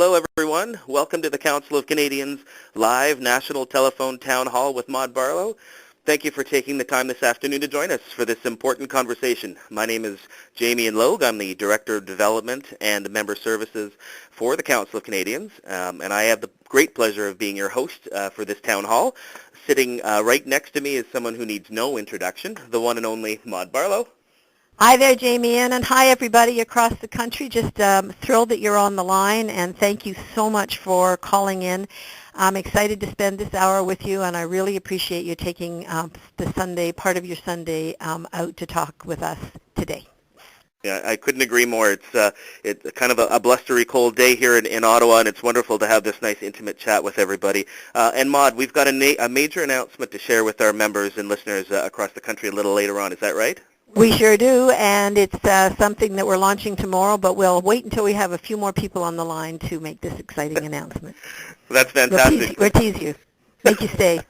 Hello, everyone. Welcome to the Council of Canadians live national telephone town hall with Maude Barlow. Thank you for taking the time this afternoon to join us for this important conversation. My name is Jamian Logue. I'm the Director of Development and Member Services for the Council of Canadians, and I have the great pleasure of being your host for this town hall. Sitting right next to me is someone who needs no introduction, the one and only Maude Barlow. Hi there, Jamian, and hi everybody across the country. Just thrilled that you're on the line, and thank you so much for calling in. I'm excited to spend this hour with you, and I really appreciate you taking the Sunday, part of your Sunday, out to talk with us today. Yeah, I couldn't agree more. It's kind of a blustery cold day here in Ottawa, and it's wonderful to have this nice intimate chat with everybody. And Maude, we've got a major announcement to share with our members and listeners across the country a little later on. Is that right? We sure do, and it's something that we're launching tomorrow, but we'll wait until we have a few more people on the line to make this exciting announcement. That's fantastic. We'll tease you. Make you stay.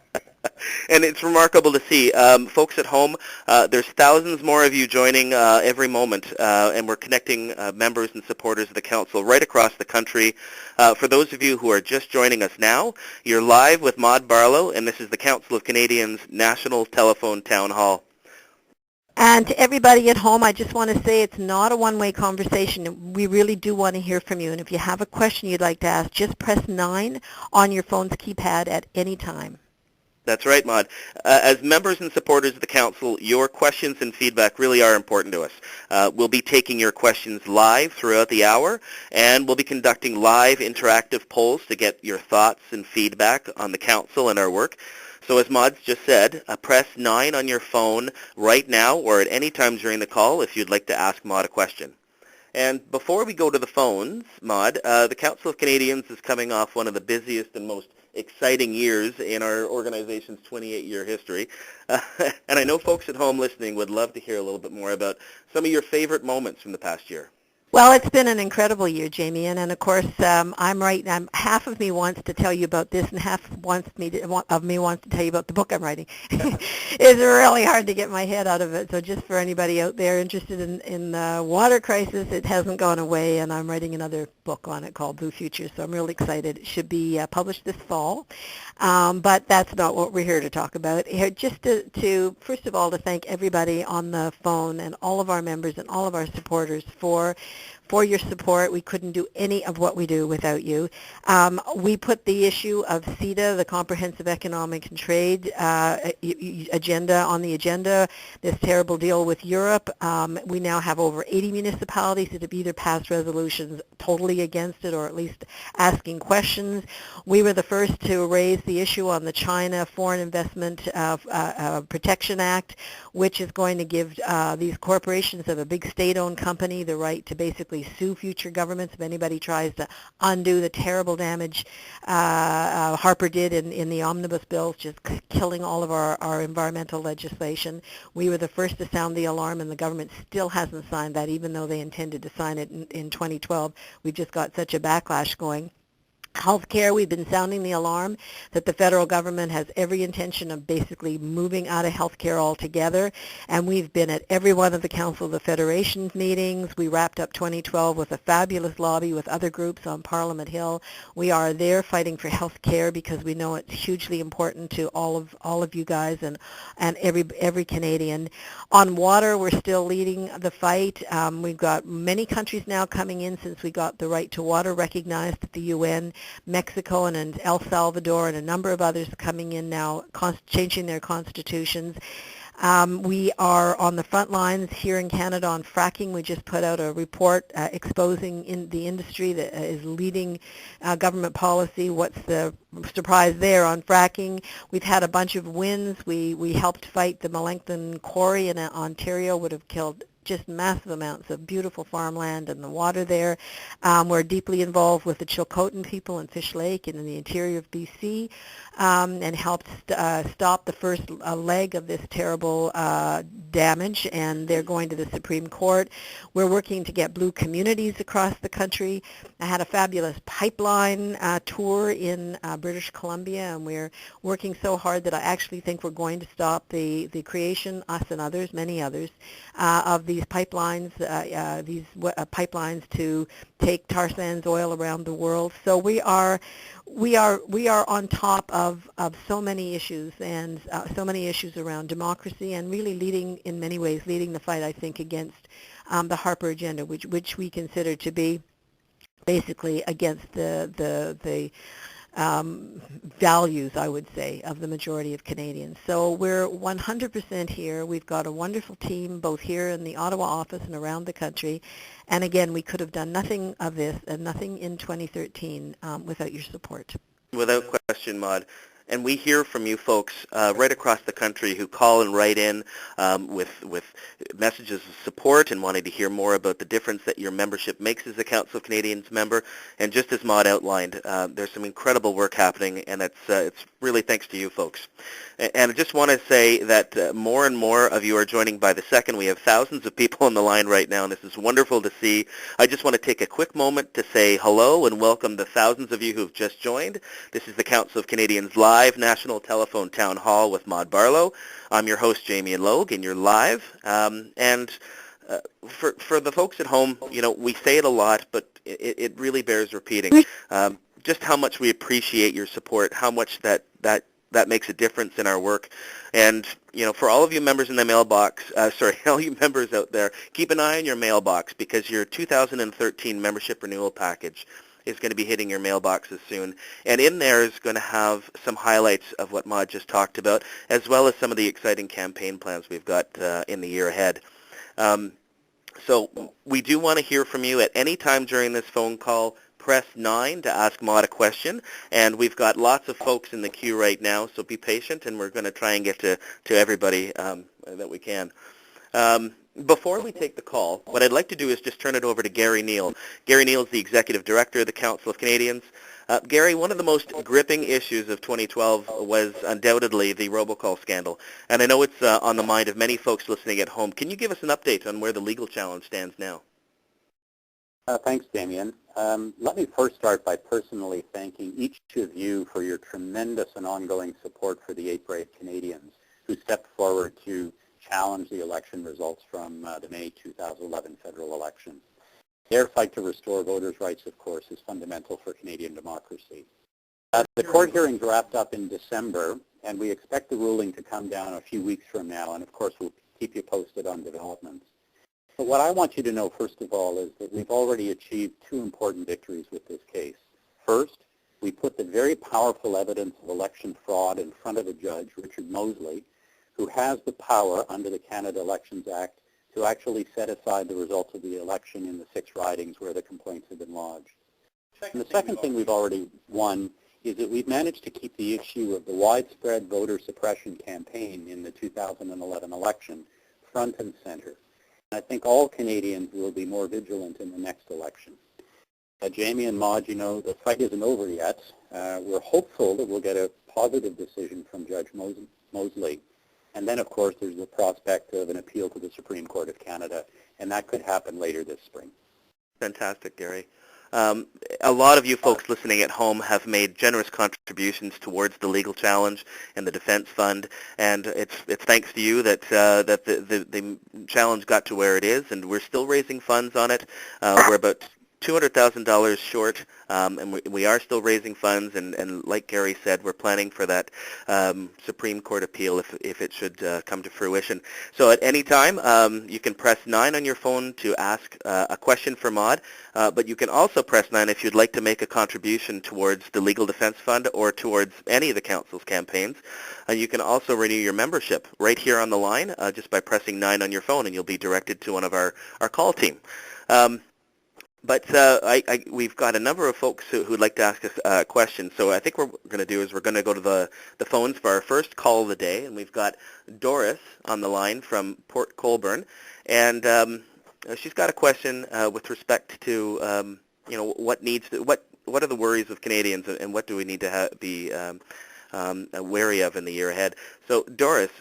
And it's remarkable to see. Folks at home, there's thousands more of you joining every moment, and we're connecting members and supporters of the Council right across the country. For those of you who are just joining us now, you're live with Maude Barlow, and this is the Council of Canadians National Telephone Town Hall. And to everybody at home, I just want to say it's not a one-way conversation. We really do want to hear from you. And if you have a question you'd like to ask, just press 9 on your phone's keypad at any time. That's right, Maude. As members and supporters of the Council, your questions and feedback really are important to us. We'll be taking your questions live throughout the hour, and we'll be conducting live interactive polls to get your thoughts and feedback on the Council and our work. So as Maude just said, press 9 on your phone right now or at any time during the call if you'd like to ask Maude a question. And before we go to the phones, Maude, the Council of Canadians is coming off one of the busiest and most exciting years in our organization's 28-year history. And I know folks at home listening would love to hear a little bit more about some of your favorite moments from the past year. Well, it's been an incredible year, Jamian, and of course, half of me wants to tell you about this, and half of me wants to tell you about the book I'm writing. It's really hard to get my head out of it. So, just for anybody out there interested in the water crisis, it hasn't gone away, and I'm writing another book on it called Blue Future. So, I'm really excited. It should be published this fall, but that's not what we're here to talk about. Here, just to first of all, to thank everybody on the phone and all of our members and all of our supporters for your support. We couldn't do any of what we do without you. We put the issue of CETA, the Comprehensive Economic and Trade agenda, on the agenda, this terrible deal with Europe. We now have over 80 municipalities that have either passed resolutions totally against it or at least asking questions. We were the first to raise the issue on the China Foreign Investment Protection Act, which is going to give these corporations of a big state-owned company the right to basically sue future governments if anybody tries to undo the terrible damage Harper did in the omnibus bills, just killing all of our environmental legislation. We were the first to sound the alarm, and the government still hasn't signed that, even though they intended to sign it in 2012. We've just got such a backlash going. Healthcare, we've been sounding the alarm that the federal government has every intention of basically moving out of healthcare altogether, and we've been at every one of the Council of the Federation's meetings. We wrapped up 2012 with a fabulous lobby with other groups on Parliament Hill. We are there fighting for healthcare because we know it's hugely important to all of you guys and every Canadian. On water, we're still leading the fight. We've got many countries now coming in since we got the right to water recognized at the UN. Mexico and El Salvador and a number of others coming in now, changing their constitutions. We are on the front lines here in Canada on fracking. We just put out a report exposing the industry that is leading government policy. What's the surprise there on fracking? We've had a bunch of wins. We helped fight the Melancthon Quarry in Ontario, would have killed just massive amounts of beautiful farmland and the water there. We're deeply involved with the Chilcotin people in Fish Lake and in the interior of BC, and helped stop the first leg of this terrible damage, and they're going to the Supreme Court. We're working to get blue communities across the country. I had a fabulous pipeline tour in British Columbia, and we're working so hard that I actually think we're going to stop the creation, us and others, many others, of these pipelines, pipelines to take tar sands oil around the world. So we are on top of so many issues, and so many issues around democracy, and really in many ways leading the fight, I think, against the Harper agenda, which we consider to be basically against the values, I would say, of the majority of Canadians. So we're 100% here. We've got a wonderful team both here in the Ottawa office and around the country. And again, we could have done nothing of this and nothing in 2013 without your support. Without question, Maude. And we hear from you folks right across the country who call and write in with messages of support and wanting to hear more about the difference that your membership makes as a Council of Canadians member. And just as Maude outlined, there's some incredible work happening, and it's really thanks to you folks. And I just want to say that more and more of you are joining by the second. We have thousands of people on the line right now, and this is wonderful to see. I just want to take a quick moment to say hello and welcome the thousands of you who have just joined. This is the Council of Canadians Live National Telephone Town Hall with Maude Barlow. I'm your host, Jamian Logue, and you're live. For the folks at home, we say it a lot, but it really bears repeating. Just how much we appreciate your support, how much that makes a difference in our work. And, for all of you members in the mailbox, all you members out there, keep an eye on your mailbox, because your 2013 membership renewal package is going to be hitting your mailboxes soon. And in there is going to have some highlights of what Maude just talked about, as well as some of the exciting campaign plans we've got in the year ahead. So we do want to hear from you at any time during this phone call. Press 9 to ask Maude a question, and we've got lots of folks in the queue right now, so be patient, and we're going to try and get to everybody that we can. Before we take the call, what I'd like to do is just turn it over to Gary Neal. Gary Neal is the Executive Director of the Council of Canadians. Gary, one of the most gripping issues of 2012 was undoubtedly the robocall scandal, and I know it's on the mind of many folks listening at home. Can you give us an update on where the legal challenge stands now? Thanks, Damien. Let me first start by personally thanking each of you for your tremendous and ongoing support for the 8 brave Canadians who stepped forward to challenge the election results from the May 2011 federal election. Their fight to restore voters' rights, of course, is fundamental for Canadian democracy. The court hearings wrapped up in December, and we expect the ruling to come down a few weeks from now, and of course we'll keep you posted on developments. But what I want you to know, first of all, is that we've already achieved 2 important victories with this case. First, we put the very powerful evidence of election fraud in front of a judge, Richard Mosley, who has the power under the Canada Elections Act to actually set aside the results of the election in the 6 ridings where the complaints have been lodged. And the second thing we've already won is that we've managed to keep the issue of the widespread voter suppression campaign in the 2011 election front and center. I think all Canadians will be more vigilant in the next election. Jamie and Maude, the fight isn't over yet. We're hopeful that we'll get a positive decision from Judge Mosley. And then, of course, there's the prospect of an appeal to the Supreme Court of Canada, and that could happen later this spring. Fantastic, Gary. A lot of you folks listening at home have made generous contributions towards the legal challenge and the defense fund, and it's thanks to you that the challenge got to where it is, and we're still raising funds on it. We're about $200,000 short, and we are still raising funds, and like Gary said, we're planning for that Supreme Court appeal if it should come to fruition. So at any time, you can press 9 on your phone to ask a question for Maude, but you can also press 9 if you'd like to make a contribution towards the Legal Defense Fund or towards any of the Council's campaigns. You can also renew your membership right here on the line just by pressing 9 on your phone, and you'll be directed to one of our call team. But we've got a number of folks who'd like to ask us a question. So I think what we're going to do is we're going to go to the phones for our first call of the day. And we've got Doris on the line from Port Colborne. And she's got a question with respect to, what are the worries of Canadians and what do we need to be wary of in the year ahead. So Doris,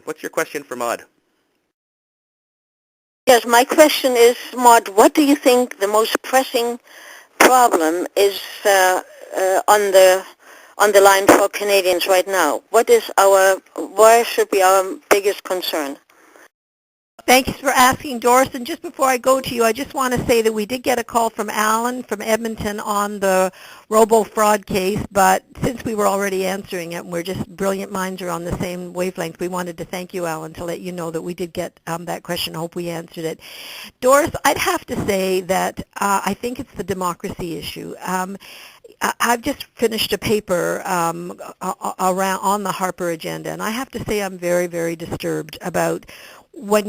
what's your question for Maude? Yes, my question is, Maude, what do you think the most pressing problem is on the line for Canadians right now? Where should be our biggest concern? Thanks for asking, Doris. And just before I go to you, I just want to say that we did get a call from Alan from Edmonton on the robo-fraud case, but since we were already answering it, and we're just brilliant minds are on the same wavelength, we wanted to thank you, Alan, to let you know that we did get that question. I hope we answered it. Doris, I'd have to say that I think it's the democracy issue. I've just finished a paper around on the Harper agenda, and I have to say I'm very, very disturbed about what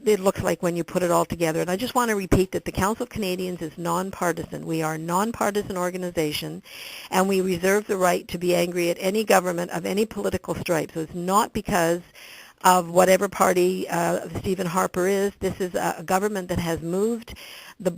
it looks like when you put it all together. And I just want to repeat that the Council of Canadians is nonpartisan. We are a nonpartisan organization, and we reserve the right to be angry at any government of any political stripe. So it's not because of whatever party Stephen Harper is. This is a government that has moved the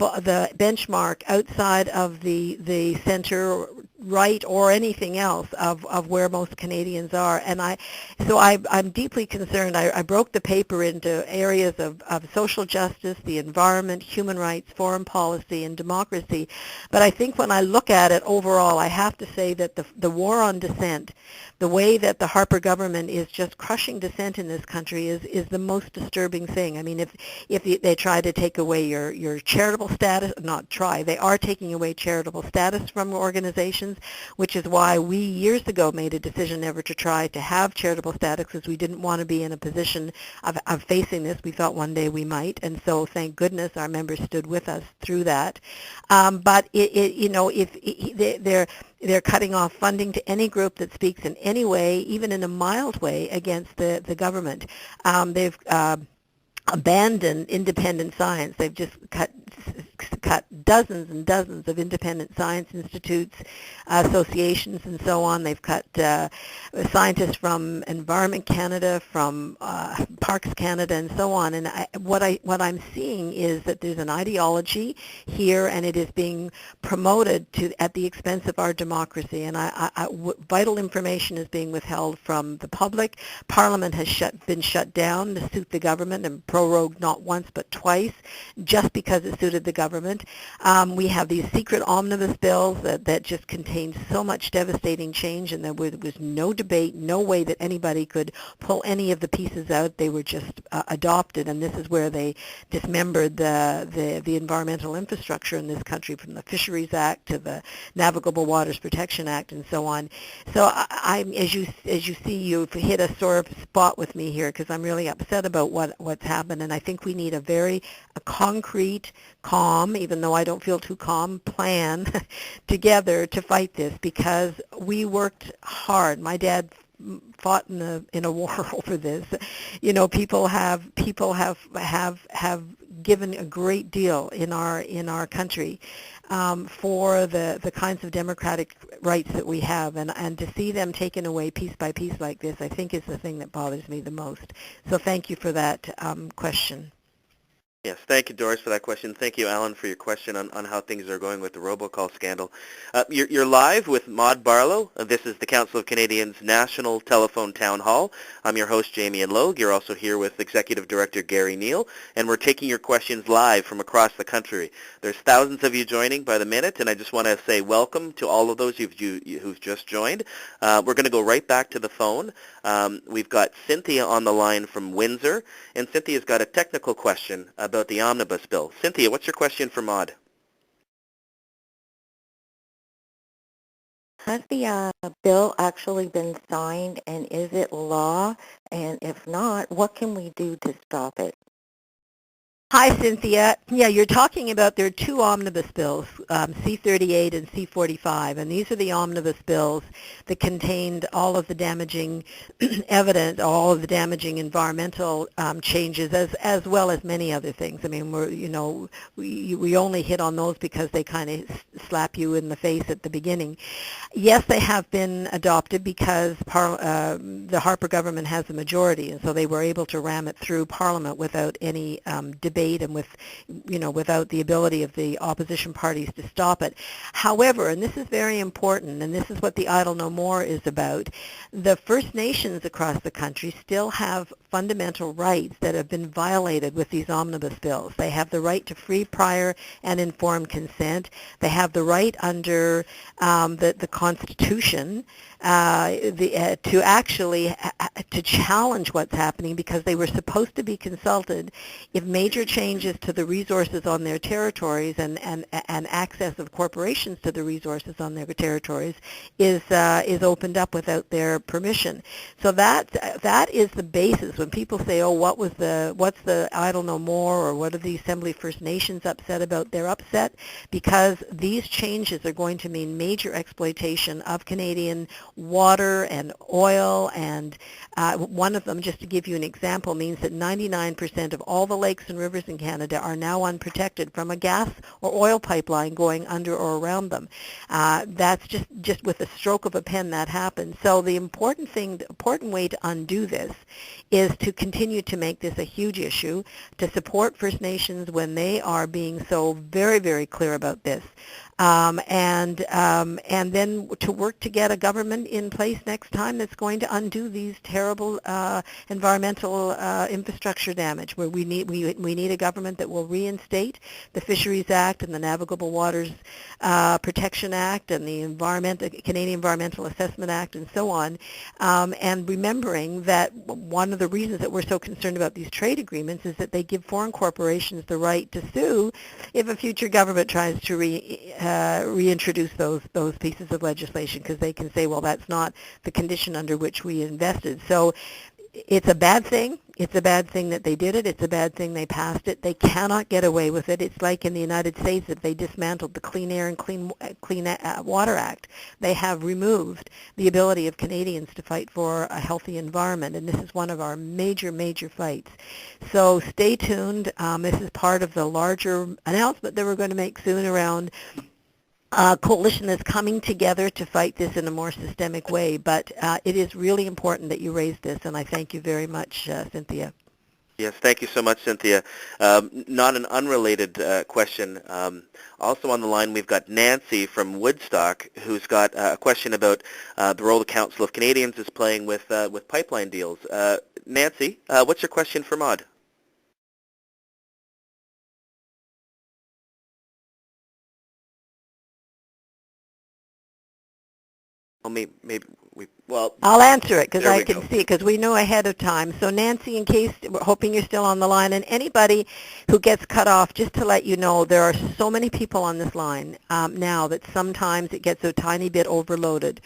benchmark outside of the center right or anything else of where most Canadians are. And I'm deeply concerned. I broke the paper into areas of social justice, the environment, human rights, foreign policy, and democracy. But I think when I look at it overall, I have to say that the war on dissent, the way that the Harper government is just crushing dissent in this country is the most disturbing thing. I mean, if they try to take away your charitable status, not try, they are taking away charitable status from organizations, which is why we years ago made a decision never to try to have charitable status, because we didn't want to be in a position of facing this. We thought one day we might, and so thank goodness our members stood with us through that. But they're cutting off funding to any group that speaks in any way, even in a mild way, against the government. They've abandoned independent science. They've just cut dozens and dozens of independent science institutes, associations, and so on. They've cut scientists from Environment Canada, from Parks Canada, and so on. And what I'm seeing is that there's an ideology here, and it is being promoted at the expense of our democracy. And vital information is being withheld from the public. Parliament has been shut down to suit the government, and prorogued not once but twice, just because it suited the government. We have these secret omnibus bills that just contain so much devastating change, and there was no debate, no way that anybody could pull any of the pieces out. They were just adopted, and this is where they dismembered the environmental infrastructure in this country, from the Fisheries Act to the Navigable Waters Protection Act, and so on. So as you see, you've hit a sore spot with me here, because I'm really upset about what's happened, and I think we need a concrete, calm, even though I don't feel too calm, plan together to fight this, because we worked hard. My dad fought in a war over this. You know, people have given a great deal in our country for the kinds of democratic rights that we have, and to see them taken away piece by piece like this, I think is the thing that bothers me the most. So thank you for that question. Yes, thank you, Doris, for that question. Thank you, Alan, for your question on how things are going with the robocall scandal. You're live with Maude Barlow. This is the Council of Canadians National Telephone Town Hall. I'm your host, Jamian Logue. You're also here with Executive Director Gary Neal, and we're taking your questions live from across the country. There's thousands of you joining by the minute, and I just want to say welcome to all of those who've just joined. We're going to go right back to the phone. We've got Cynthia on the line from Windsor, and Cynthia's got a technical question about the omnibus bill. Cynthia, what's your question for Maude? Has the bill actually been signed, and is it law? And if not, what can we do to stop it? Hi, Cynthia. Yeah, you're talking about, there are two omnibus bills, C-38 and C-45, and these are the omnibus bills that contained all of the damaging evidence, all of the damaging environmental changes, as well as many other things. I mean, we only hit on those because they kind of slap you in the face at the beginning. Yes, they have been adopted because the Harper government has a majority, and so they were able to ram it through Parliament without any debate. debate and without the ability of the opposition parties to stop it. However, and this is very important, and this is what the Idle No More is about, the First Nations across the country still have fundamental rights that have been violated with these omnibus bills. They have the right to free, prior, and informed consent. They have the right under the Constitution to actually to challenge what's happening, because they were supposed to be consulted if major changes to the resources on their territories and access of corporations to the resources on their territories is opened up without their permission. So that is the basis. When people say, oh, what's the Idle No More, or what are the Assembly First Nations upset about? They're upset because these changes are going to mean major exploitation of Canadian water and oil, and one of them, just to give you an example, means that 99% of all the lakes and rivers in Canada are now unprotected from a gas or oil pipeline going under or around them. That's just with a stroke of a pen that happens. So the important way to undo this is to continue to make this a huge issue, to support First Nations when they are being so very, very clear about this. And then to work to get a government in place next time that's going to undo these terrible environmental infrastructure damage. Where we need a government that will reinstate the Fisheries Act and the Navigable Waters Protection Act and the Canadian Environmental Assessment Act and so on. And remembering that one of the reasons that we're so concerned about these trade agreements is that they give foreign corporations the right to sue if a future government tries to reintroduce those pieces of legislation, because they can say, well, that's not the condition under which we invested. So it's a bad thing. It's a bad thing that they did it. It's a bad thing they passed it. They cannot get away with it. It's like in the United States, if they dismantled the Clean Air and Clean Water Act, they have removed the ability of Canadians to fight for a healthy environment, and this is one of our major, major fights. So stay tuned. This is part of the larger announcement that we're going to make soon around coalition that's coming together to fight this in a more systemic way. But it is really important that you raise this, and I thank you very much, Cynthia. Yes, thank you so much, Cynthia. Not an unrelated question. Also on the line, we've got Nancy from Woodstock, who's got a question about the role the Council of Canadians is playing with pipeline deals. Nancy, what's your question for Maude? Well, maybe I'll answer it because there I we can go. see it, because we know ahead of time. So Nancy, in case, we're hoping you're still on the line, and anybody who gets cut off, just to let you know, there are so many people on this line now that sometimes it gets a tiny bit overloaded.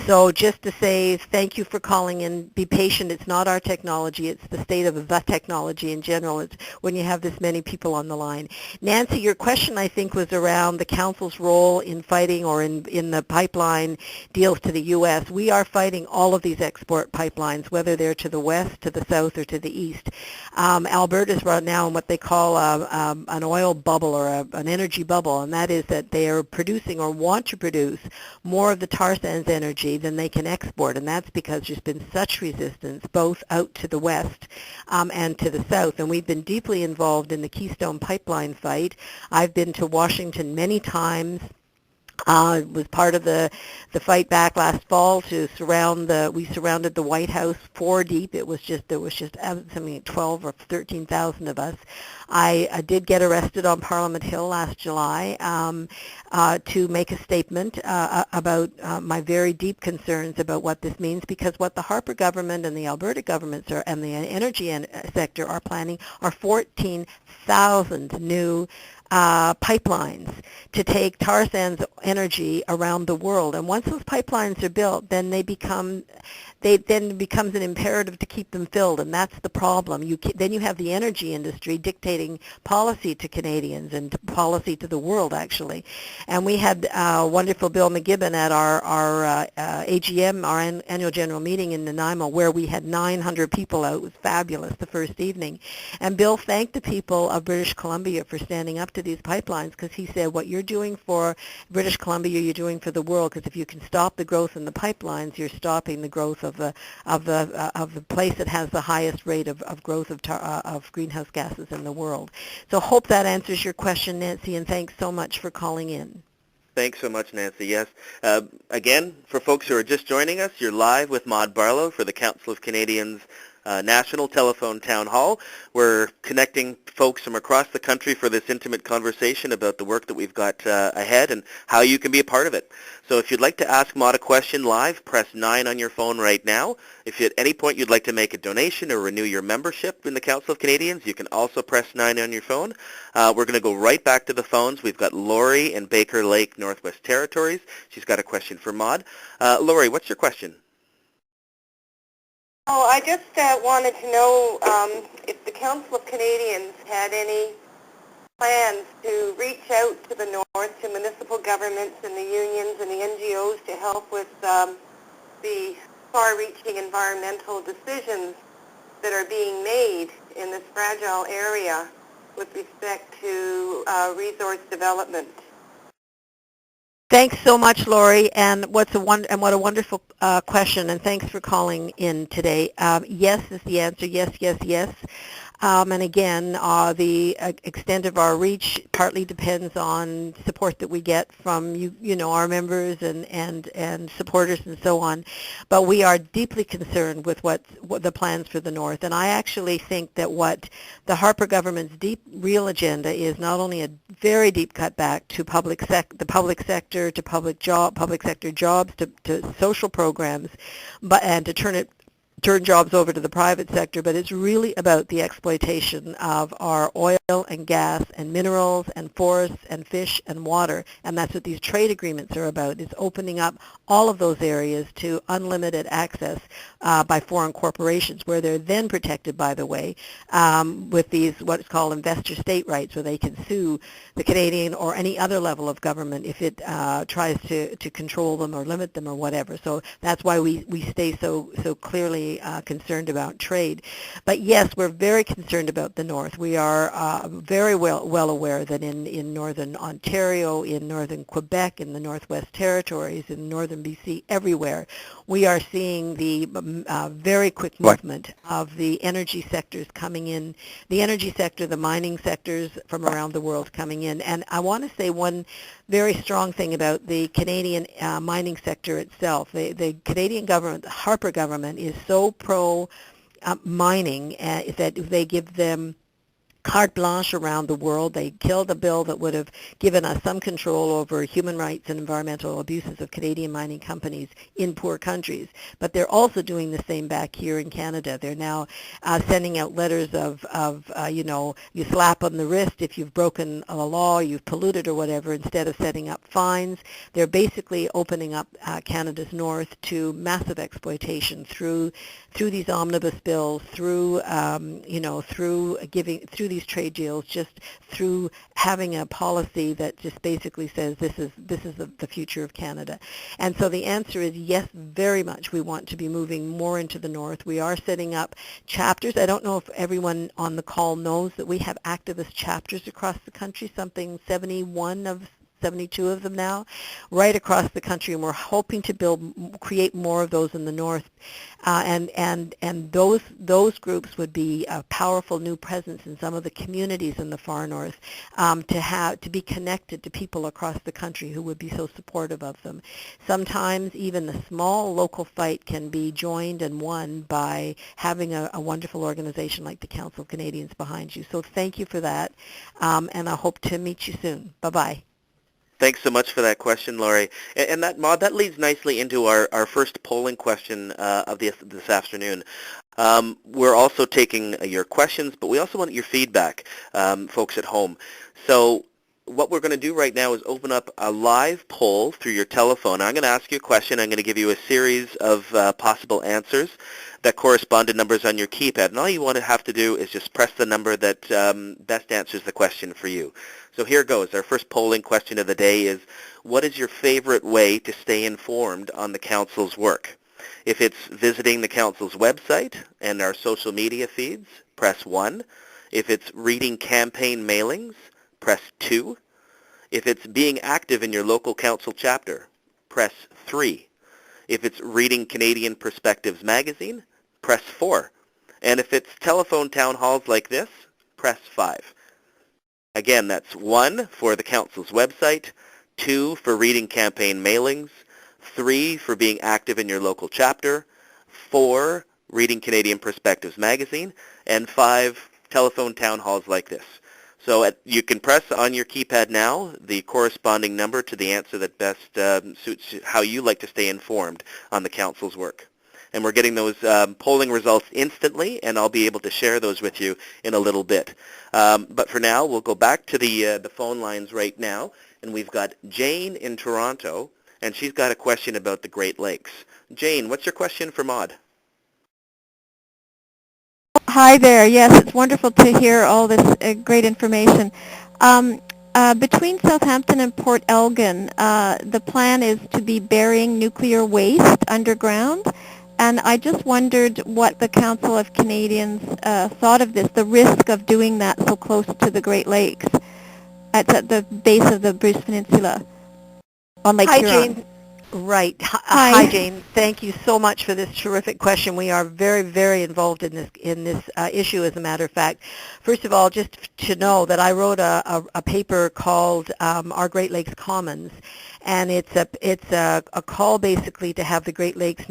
So just to say thank you for calling in. Be patient. It's not our technology. It's the state of the technology in general. It's when you have this many people on the line. Nancy, your question, I think, was around the Council's role in fighting or in the pipeline deals to the U.S. We are fighting all of these export pipelines, whether they're to the west, to the south, or to the east. Alberta's right now in what they call an oil bubble or an energy bubble, and that is that they are producing or want to produce more of the tar sands energy than they can export, and that's because there's been such resistance both out to the west and to the south, and we've been deeply involved in the Keystone Pipeline fight. I've been to Washington many times. It was part of the fight back last fall to we surrounded the White House 4 deep. There was just something 12 or 13,000 of us. I did get arrested on Parliament Hill last July to make a statement about my very deep concerns about what this means, because what the Harper government and the Alberta governments and the energy sector are planning are 14,000 new pipelines to take tar sands energy around the world. And once those pipelines are built, then it becomes an imperative to keep them filled, and that's the problem. Then you have the energy industry dictating policy to Canadians and policy to the world, actually. And we had wonderful Bill McGibbon at our AGM, our annual general meeting in Nanaimo, where we had 900 people out. It was fabulous the first evening. And Bill thanked the people of British Columbia for standing up to these pipelines, because he said, what you're doing for British Columbia, you're doing for the world, because if you can stop the growth in the pipelines, you're stopping the growth of the place that has the highest rate of growth of greenhouse gases in the world. world. So hope that answers your question, Nancy, and thanks so much for calling in. Thanks so much, Nancy. Yes. Again, for folks who are just joining us, you're live with Maude Barlow for the Council of Canadians National Telephone Town Hall. We're connecting folks from across the country for this intimate conversation about the work that we've got ahead and how you can be a part of it. So if you'd like to ask Maude a question live, press 9 on your phone right now. If at any point you'd like to make a donation or renew your membership in the Council of Canadians, you can also press 9 on your phone. We're going to go right back to the phones. We've got Lori in Baker Lake, Northwest Territories. She's got a question for Maude. Lori, what's your question? Oh, I just wanted to know if the Council of Canadians had any plans to reach out to the North, to municipal governments and the unions and the NGOs to help with the far-reaching environmental decisions that are being made in this fragile area with respect to resource development. Thanks so much, Lori, and what a wonderful question, and thanks for calling in today. Yes is the answer. Yes, yes, yes. And again, the extent of our reach partly depends on support that we get from our members and supporters and so on. But we are deeply concerned with what the plans for the North. And I actually think that what the Harper government's real agenda is not only a very deep cutback to the public sector, to public sector jobs, to social programs, and to turn jobs over to the private sector, but it's really about the exploitation of our oil and gas and minerals and forests and fish and water, and that's what these trade agreements are about, is opening up all of those areas to unlimited access by foreign corporations, where they're then protected, by the way, with these what's called investor state rights, where they can sue the Canadian or any other level of government if it tries to control them or limit them or whatever. So that's why we stay so clearly concerned about trade. But yes, we're very concerned about the North. We are very well aware that in northern Ontario, in northern Quebec, in the Northwest Territories, in northern BC, everywhere, we are seeing the very quick movement of the energy sectors coming in, the energy sector, the mining sectors from around the world coming in. And I want to say one very strong thing about the Canadian mining sector itself. The Canadian government, the Harper government, is so pro-mining that they give them carte blanche around the world. They killed a bill that would have given us some control over human rights and environmental abuses of Canadian mining companies in poor countries. But they're also doing the same back here in Canada. They're now sending out letters of you slap on the wrist if you've broken a law, you've polluted or whatever, instead of setting up fines. They're basically opening up Canada's North to massive exploitation through these omnibus bills, through these trade deals, just through having a policy that just basically says this is the future of Canada. And so the answer is yes, very much. We want to be moving more into the North. We are setting up chapters. I don't know if everyone on the call knows that we have activist chapters across the country, something 72 of them now, right across the country, and we're hoping to create more of those in the North, and those groups would be a powerful new presence in some of the communities in the far North, to be connected to people across the country who would be so supportive of them. Sometimes even the small local fight can be joined and won by having a wonderful organization like the Council of Canadians behind you. So thank you for that, and I hope to meet you soon. Bye-bye. Thanks so much for that question, Lori. And that, Maude, that leads nicely into our first polling question of this afternoon. We're also taking your questions, but we also want your feedback, folks at home. So what we're going to do right now is open up a live poll through your telephone. I'm going to ask you a question. I'm going to give you a series of possible answers that correspond to numbers on your keypad. And all you want to have to do is just press the number that best answers the question for you. So here goes. Our first polling question of the day is, what is your favorite way to stay informed on the Council's work? If it's visiting the Council's website and our social media feeds, press 1. If it's reading campaign mailings, press 2. If it's being active in your local Council chapter, press 3. If it's reading Canadian Perspectives magazine, press 4. And if it's telephone town halls like this, press 5. Again, that's 1 for the Council's website, 2 for reading campaign mailings, 3 for being active in your local chapter, 4 reading Canadian Perspectives magazine, and 5 telephone town halls like this. So you can press on your keypad now the corresponding number to the answer that best suits how you like to stay informed on the Council's work. And we're getting those polling results instantly, and I'll be able to share those with you in a little bit. But for now, we'll go back to the phone lines right now, and we've got Jane in Toronto, and she's got a question about the Great Lakes. Jane, what's your question for Maude? Hi there. Yes, it's wonderful to hear all this great information. Between Southampton and Port Elgin, the plan is to be burying nuclear waste underground, and I just wondered what the Council of Canadians thought of this, the risk of doing that so close to the Great Lakes. It's at the base of the Bruce Peninsula on Lake Huron. Jane. Right. Hi, Jane. Thank you so much for this terrific question. We are very, very involved in this issue, as a matter of fact. First of all, just to know that I wrote a paper called Our Great Lakes Commons, and it's a call basically to have the Great Lakes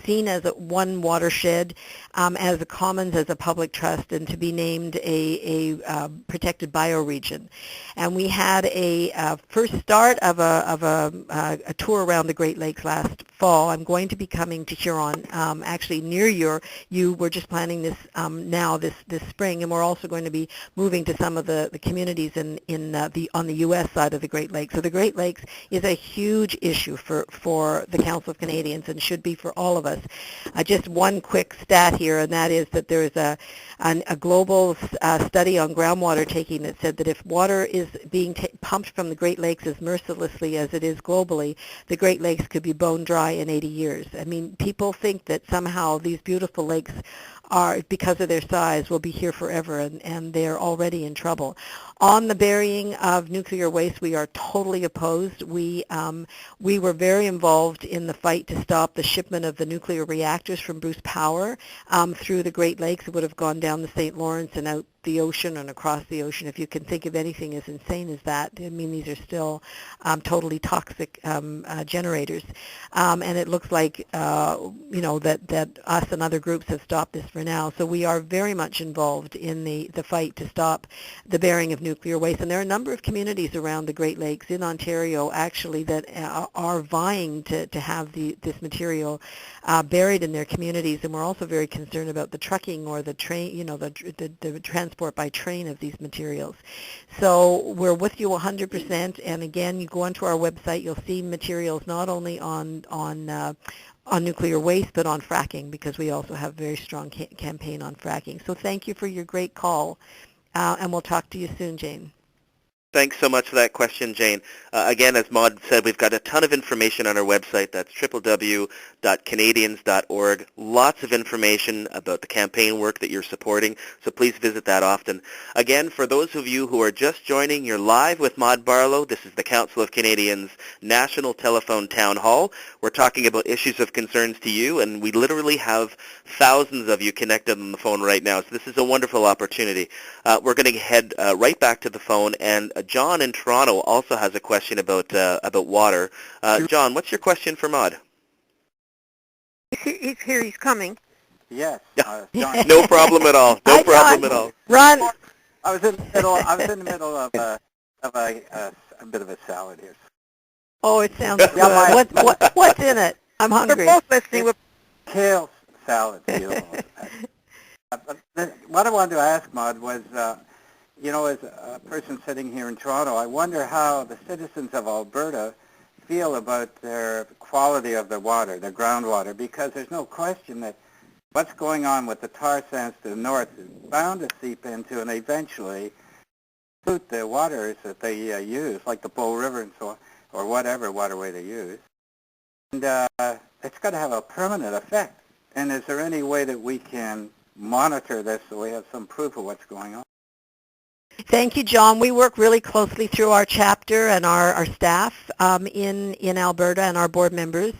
seen as one watershed, as a commons, as a public trust, and to be named a protected bioregion. And we had a first start of a tour around the Great Lakes last fall. I'm going to be coming to Huron, actually near you. We're just planning this now this spring, and we're also going to be moving to some of the communities on the U.S. side of the Great Lakes. So the Great Lakes is a huge issue for the Council of Canadians, and should be for all of us. Just one quick stat here, and that is that there is a global study on groundwater taking that said that if water is being pumped from the Great Lakes as mercilessly as it is globally, the Great Lakes could be bone dry in 80 years. I mean, people think that somehow these beautiful lakes are, because of their size, will be here forever, and they're already in trouble. On the burying of nuclear waste, we are totally opposed. We were very involved in the fight to stop the shipment of the nuclear reactors from Bruce Power through the Great Lakes. It would have gone down the St. Lawrence and out the ocean and across the ocean. If you can think of anything as insane as that, I mean, these are still totally toxic generators. And it looks like, that us and other groups have stopped this for now. So we are very much involved in the fight to stop the burying of nuclear waste. And there are a number of communities around the Great Lakes in Ontario, actually, that are vying to have this material buried in their communities. And we're also very concerned about the trucking or the train, the transport by train of these materials. So we're with you 100%. And again, you go onto our website, you'll see materials not only on nuclear waste, but on fracking, because we also have a very strong campaign on fracking. So thank you for your great call, and we'll talk to you soon, Jane. Thanks so much for that question, Jane. Again, as Maude said, we've got a ton of information on our website. That's www.canadians.org. Lots of information about the campaign work that you're supporting, so please visit that often. Again, for those of you who are just joining, you're live with Maude Barlow. This is the Council of Canadians National Telephone Town Hall. We're talking about issues of concerns to you, and we literally have thousands of you connected on the phone right now, so this is a wonderful opportunity. We're going to head right back to the phone, and John in Toronto also has a question about water. John, what's your question for Maude? He's here. He's coming. Yes. John. No problem at all. No problem at all. Run. I was in the middle of a bit of a salad here. Oh, it sounds good. What's in it? I'm hungry. We're both listening. We're Kale salad. What I wanted to ask, Maude, was, as a person sitting here in Toronto, I wonder how the citizens of Alberta feel about their quality of their water, their groundwater, because there's no question that what's going on with the tar sands to the north is bound to seep into and eventually pollute the waters that they use, like the Bow River and so on, or whatever waterway they use. And it's got to have a permanent effect. And is there any way that we can monitor this so we have some proof of what's going on? Thank you, John. We work really closely through our chapter and our staff in Alberta and our board members.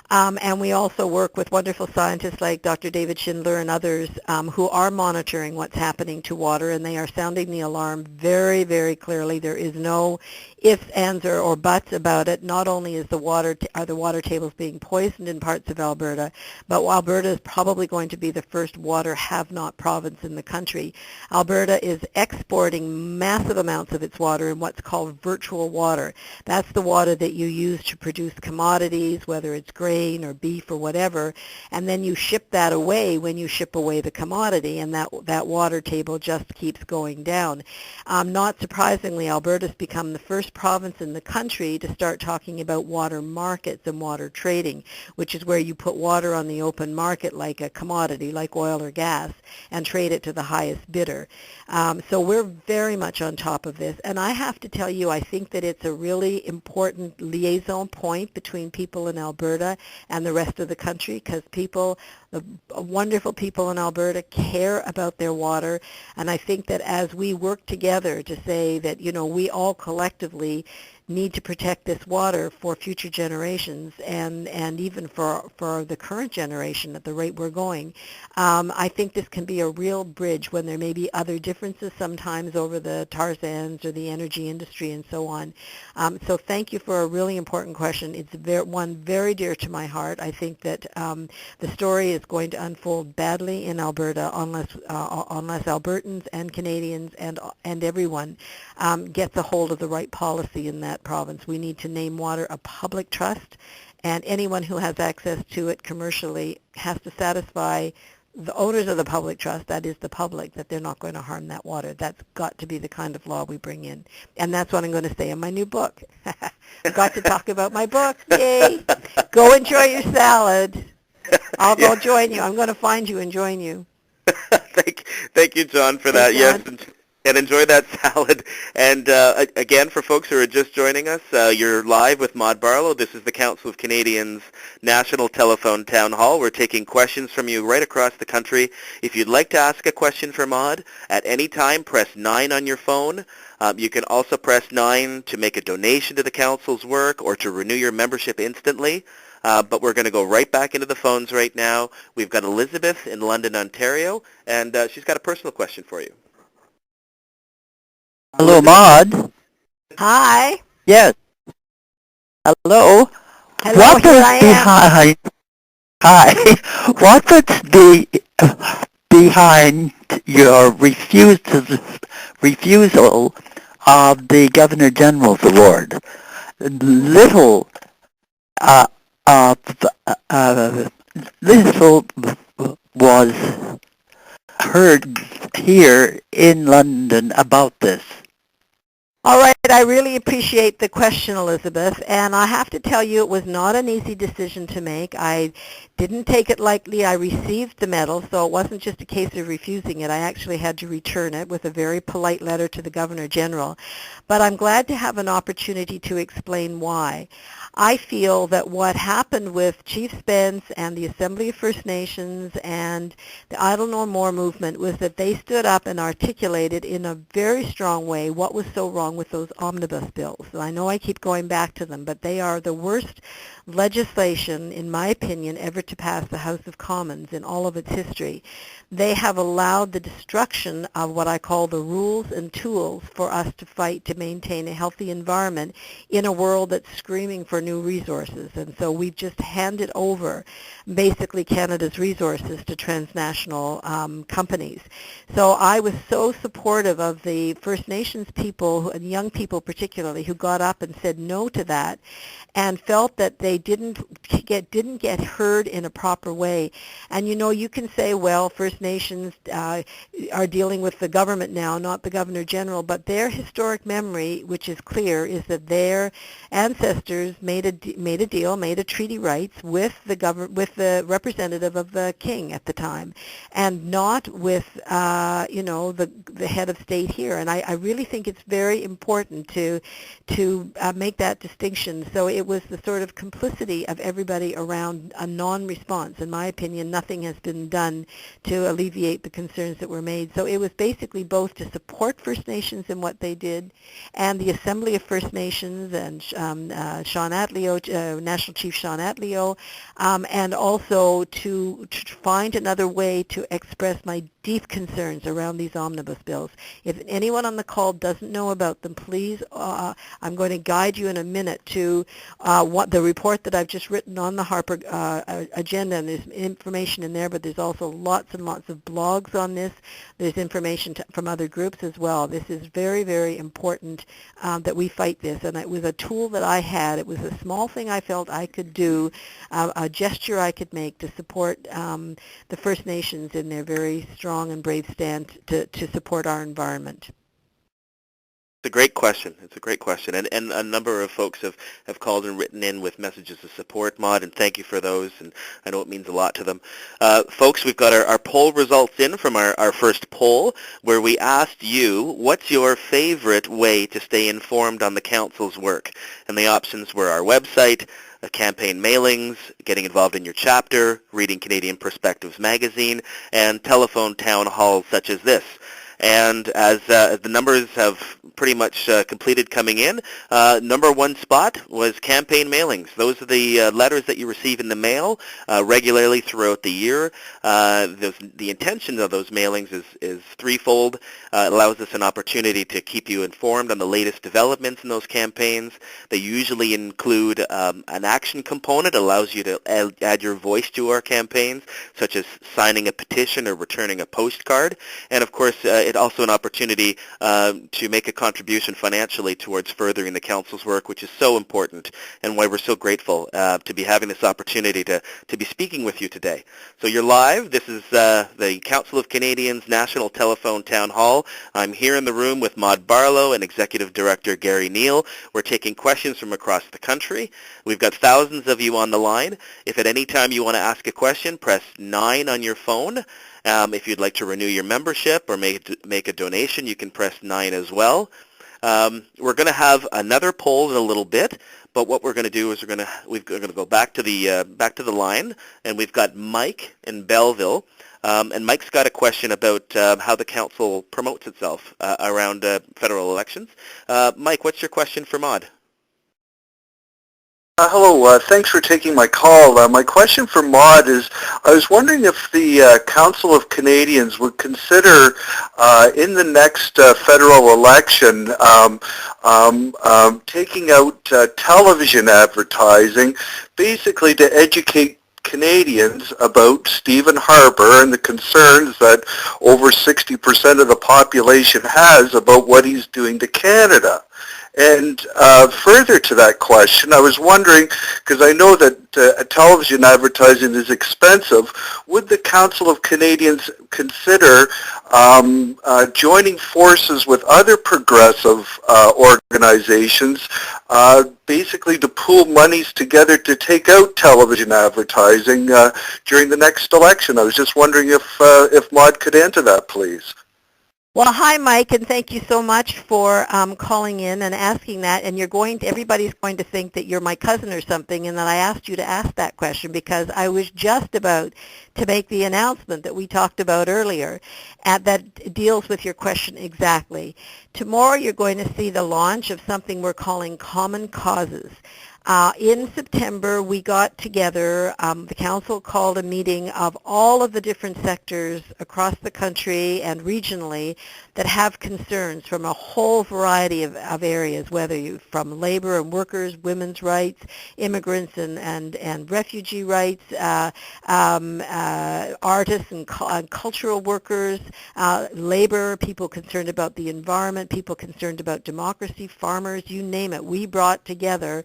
And we also work with wonderful scientists like Dr. David Schindler and others who are monitoring what's happening to water, and they are sounding the alarm very, very clearly. There is no ifs, ands, or buts about it. Not only is are the water tables being poisoned in parts of Alberta, but Alberta is probably going to be the first water have-not province in the country. Alberta is exporting massive amounts of its water in what's called virtual water. That's the water that you use to produce commodities, whether it's grain or beef or whatever, and then you ship that away when you ship away the commodity, and that water table just keeps going down. Not surprisingly, Alberta's become the first province in the country to start talking about water markets and water trading, which is where you put water on the open market like a commodity, like oil or gas, and trade it to the highest bidder. So we're very much on top of this, and I have to tell you, I think that it's a really important liaison point between people in Alberta and the rest of the country, because the wonderful people in Alberta care about their water, and I think that as we work together to say that, we all collectively need to protect this water for future generations and even for the current generation at the rate we're going. I think this can be a real bridge when there may be other differences sometimes over the tar sands or the energy industry and so on. So thank you for a really important question. It's one very dear to my heart. I think that the story is going to unfold badly in Alberta unless Albertans and Canadians and everyone gets a hold of the right policy in that province. We need to name water a public trust, and anyone who has access to it commercially has to satisfy the owners of the public trust, that is the public, that they're not going to harm that water. That's got to be the kind of law we bring in. And that's what I'm going to say in my new book. Got to talk about my book. Yay! Go enjoy your salad. I'll go join you. I'm going to find you and join you. Thank you, John, for that. Yes, and enjoy that salad. And again, for folks who are just joining us, you're live with Maude Barlow. This is the Council of Canadians National Telephone Town Hall. We're taking questions from you right across the country. If you'd like to ask a question for Maude, at any time, press 9 on your phone. You can also press 9 to make a donation to the Council's work or to renew your membership instantly. But we're going to go right back into the phones right now. We've got Elizabeth in London, Ontario, and she's got a personal question for you. Hello, Maude. Hi. Yes. Hello. Hello, here I am. Hi. What was behind your refusal of the Governor General's award? Little was heard here in London about this. All right, I really appreciate the question, Elizabeth, and I have to tell you it was not an easy decision to make. I didn't take it lightly. I received the medal, so it wasn't just a case of refusing it. I actually had to return it with a very polite letter to the Governor General. But I'm glad to have an opportunity to explain why. I feel that what happened with Chief Spence and the Assembly of First Nations and the Idle No More movement was that they stood up and articulated in a very strong way what was so wrong with those omnibus bills. And I know I keep going back to them, but they are the worst legislation, in my opinion, ever to pass the House of Commons in all of its history. They have allowed the destruction of what I call the rules and tools for us to fight to maintain a healthy environment in a world that's screaming for new resources. And so we've just handed over basically Canada's resources to transnational companies. So I was so supportive of the First Nations people, and young people particularly, who got up and said no to that and felt that they didn't get heard in a proper way. And you can say, well, First Nations are dealing with the government now, not the Governor General, but their historic memory, which is clear, is that their ancestors made a deal, made a treaty rights with the representative of the king at the time, and not with the head of state here. And I really think it's very important important to make that distinction. So it was the sort of complicity of everybody around a non-response. In my opinion, nothing has been done to alleviate the concerns that were made. So it was basically both to support First Nations in what they did, and the Assembly of First Nations and Sean Atleo, National Chief Sean Atleo, and also to find another way to express my deep concerns around these omnibus bills. If anyone on the call doesn't know about them, please, I'm going to guide you in a minute to what the report that I've just written on the Harper agenda, and there's information in there, but there's also lots and lots of blogs on this. There's information from other groups as well. This is very, very important that we fight this, and it was a tool that I had. It was a small thing I felt I could do, a gesture I could make to support the First Nations in their very strong and brave stand to support our environment. It's a great question. It's a great question. And a number of folks have called and written in with messages of support, Maude, and thank you for those, and I know it means a lot to them. Folks, we've got our poll results in from our first poll, where we asked you, what's your favorite way to stay informed on the Council's work? And the options were our website, campaign mailings, getting involved in your chapter, reading Canadian Perspectives magazine, and telephone town halls such as this. And as the numbers have pretty much completed coming in, number one spot was campaign mailings. Those are the letters that you receive in the mail regularly throughout the year. The intention of those mailings is threefold. It allows us an opportunity to keep you informed on the latest developments in those campaigns. They usually include an action component. It allows you to add your voice to our campaigns, such as signing a petition or returning a postcard. And of course, it's also an opportunity to make a contribution financially towards furthering the Council's work, which is so important, and why we're so grateful to be having this opportunity to be speaking with you today. So you're live. This is the Council of Canadians National Telephone Town Hall. I'm here in the room with Maude Barlow and Executive Director Gary Neal. We're taking questions from across the country. We've got thousands of you on the line. If at any time you want to ask a question, press 9 on your phone. If you'd like to renew your membership or make a donation, you can press 9 as well. We're going to have another poll in a little bit, but what we're going to do is we're going to go back to the line, and we've got Mike in Belleville, and Mike's got a question about how the Council promotes itself around federal elections. Mike, what's your question for Maude? Hello, thanks for taking my call. My question for Maude is, I was wondering if the Council of Canadians would consider in the next federal election taking out television advertising, basically to educate Canadians about Stephen Harper and the concerns that over 60% of the population has about what he's doing to Canada. And further to that question, I was wondering, because I know that television advertising is expensive, would the Council of Canadians consider joining forces with other progressive organizations, basically to pool monies together to take out television advertising during the next election? I was just wondering if Maude could answer that, please. Well, hi, Mike, and thank you so much for calling in and asking that. And everybody's going to think that you're my cousin or something, and that I asked you to ask that question because I was just about to make the announcement that we talked about earlier that deals with your question exactly. Tomorrow you're going to see the launch of something we're calling Common Causes. In September, we got together, the Council called a meeting of all of the different sectors across the country and regionally that have concerns from a whole variety of areas, whether you're from labor and workers, women's rights, immigrants and refugee rights, artists and cultural workers, labor, people concerned about the environment, people concerned about democracy, farmers, you name it. We brought together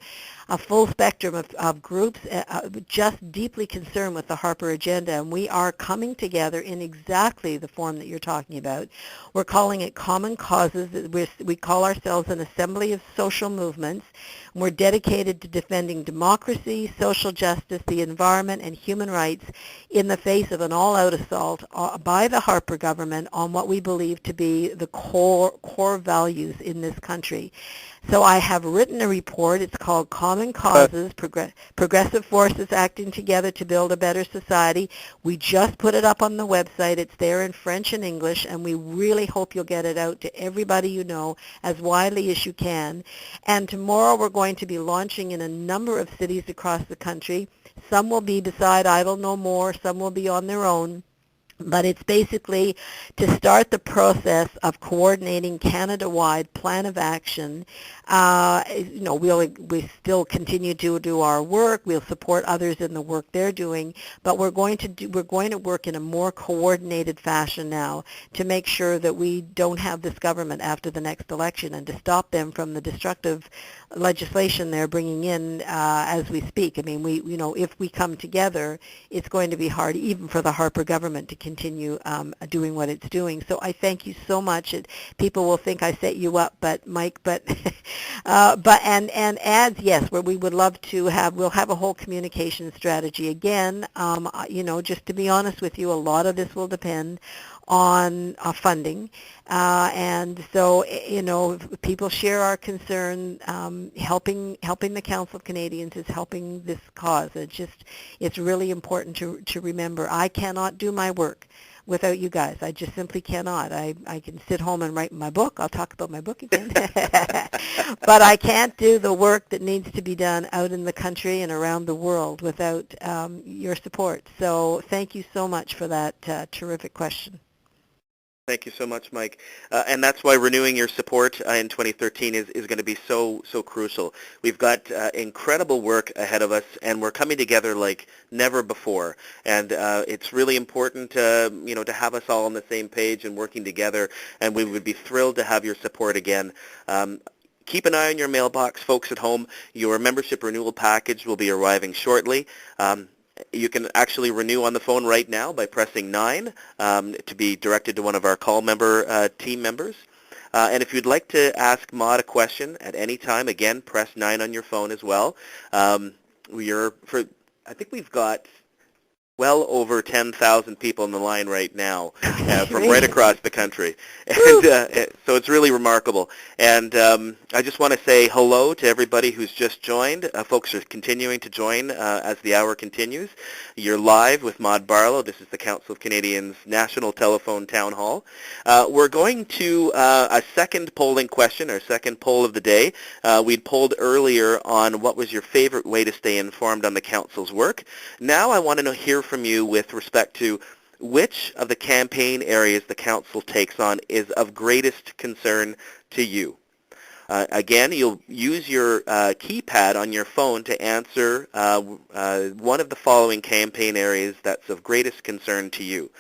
a full spectrum of groups just deeply concerned with the Harper agenda, and we are coming together in exactly the form that you're talking about. We're calling calling it Common Causes. We call ourselves an assembly of social movements. We're dedicated to defending democracy, social justice, the environment, and human rights in the face of an all-out assault by the Harper government on what we believe to be the core values in this country. So I have written a report. It's called Common Causes, Progressive Forces Acting Together to Build a Better Society. We just put it up on the website. It's there in French and English, and we really hope you'll get it out to everybody you know as widely as you can. And tomorrow we're going to be launching in a number of cities across the country. Some will be beside Idle No More. Some will be on their own. But it's basically to start the process of coordinating Canada-wide plan of action. We still continue to do our work. We'll support others in the work they're doing, but we're going to work in a more coordinated fashion now to make sure that we don't have this government after the next election, and to stop them from the destructive legislation they're bringing in as we speak. I mean, if we come together, it's going to be hard even for the Harper government to continue doing what it's doing. So I thank you so much. People will think I set you up, but Mike, and ads, yes, where we would love to we'll have a whole communication strategy again. Just to be honest with you, a lot of this will depend on funding, and so people share our concern. Helping the Council of Canadians is helping this cause. It's really important to remember. I cannot do my work without you guys. I just simply cannot. I can sit home and write my book. I'll talk about my book again. But I can't do the work that needs to be done out in the country and around the world without your support. So thank you so much for that terrific question. Thank you so much, Mike. And that's why renewing your support in 2013 is going to be so crucial. We've got incredible work ahead of us, and we're coming together like never before. And it's really important, to have us all on the same page and working together. And we would be thrilled to have your support again. Keep an eye on your mailbox, folks at home. Your membership renewal package will be arriving shortly. You can actually renew on the phone right now by pressing 9 to be directed to one of our call member team members. And if you'd like to ask Maude a question at any time, again, press 9 on your phone as well. I think we've got well over 10,000 people on the line right now from right across the country. And so it's really remarkable. And I just want to say hello to everybody who's just joined. Folks are continuing to join as the hour continues. You're live with Maude Barlow. This is the Council of Canadians National Telephone Town Hall. We're going to a second polling question, our second poll of the day. We'd polled earlier on what was your favorite way to stay informed on the Council's work. Now I want to hear from you with respect to which of the campaign areas the Council takes on is of greatest concern to you. Again, you'll use your keypad on your phone to answer one of the following campaign areas that's of greatest concern to you.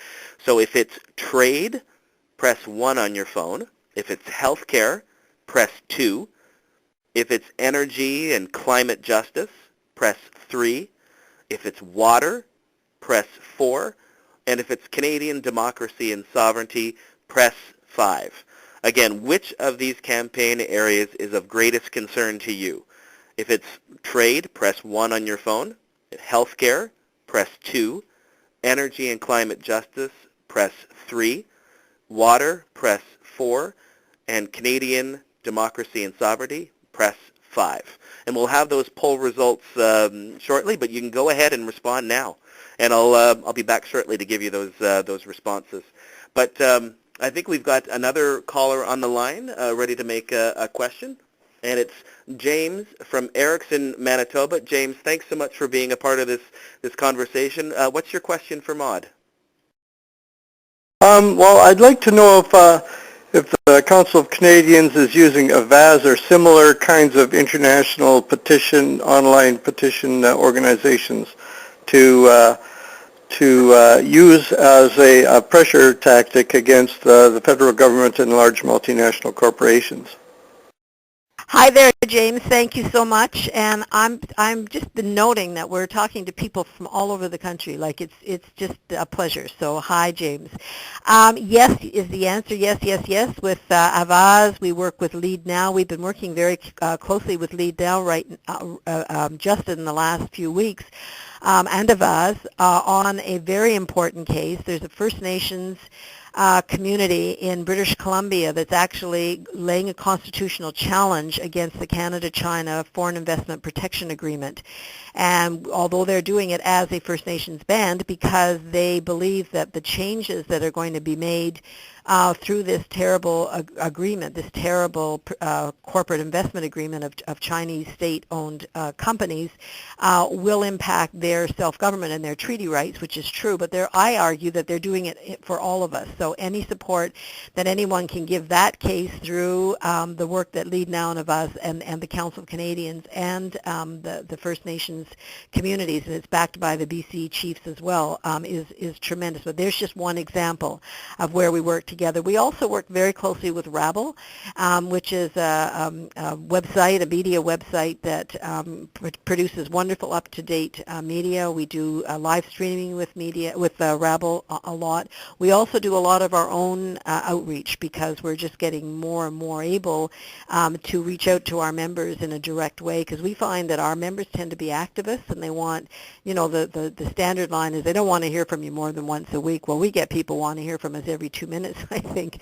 So if it's trade, press 1 on your phone. If it's healthcare, press 2. If it's energy and climate justice, press 3. If it's water, press 4. And if it's Canadian democracy and sovereignty, press 5. Again, which of these campaign areas is of greatest concern to you? If it's trade, press 1 on your phone. Healthcare, press 2. Energy and climate justice, press 3. Water, press 4. And Canadian democracy and sovereignty, press 5. And we'll have those poll results shortly, but you can go ahead and respond now. And I'll be back shortly to give you those responses. But I think we've got another caller on the line ready to make a question, and it's James from Erickson, Manitoba. James, thanks so much for being a part of this conversation. What's your question for Maude? Well, I'd like to know if the Council of Canadians is using Avaz or similar kinds of international online petition organizations to use as a pressure tactic against the federal government and large multinational corporations. Hi, Hi there, James. Thank you so much. And I'm just been noting that we're talking to people from all over the country. Like it's just a pleasure. So hi, James. Yes is the answer. Yes, yes, yes. With Avaz, we work with Lead Now. We've been working very closely with Lead Now just in the last few weeks. And Avaz on a very important case. There's a First Nations community in British Columbia that's actually laying a constitutional challenge against the Canada-China Foreign Investment Protection Agreement. And although they're doing it as a First Nations band, because they believe that the changes that are going to be made through this terrible agreement, this terrible corporate investment agreement of Chinese state-owned companies, will impact their self-government and their treaty rights, which is true. But I argue that they're doing it for all of us. So any support that anyone can give that case through the work that Lead Now and Avaz and the Council of Canadians and the First Nations communities, and it's backed by the BC Chiefs as well, is tremendous. But there's just one example of where we work together. We also work very closely with Rabble, which is a website, a media website that produces wonderful, up-to-date media. We do live streaming with Rabble a lot. We also do a lot of our own outreach because we're just getting more and more able to reach out to our members in a direct way, because we find that our members tend to be activists and they want, the standard line is they don't want to hear from you more than once a week. Well, we get people want to hear from us every 2 minutes, I think.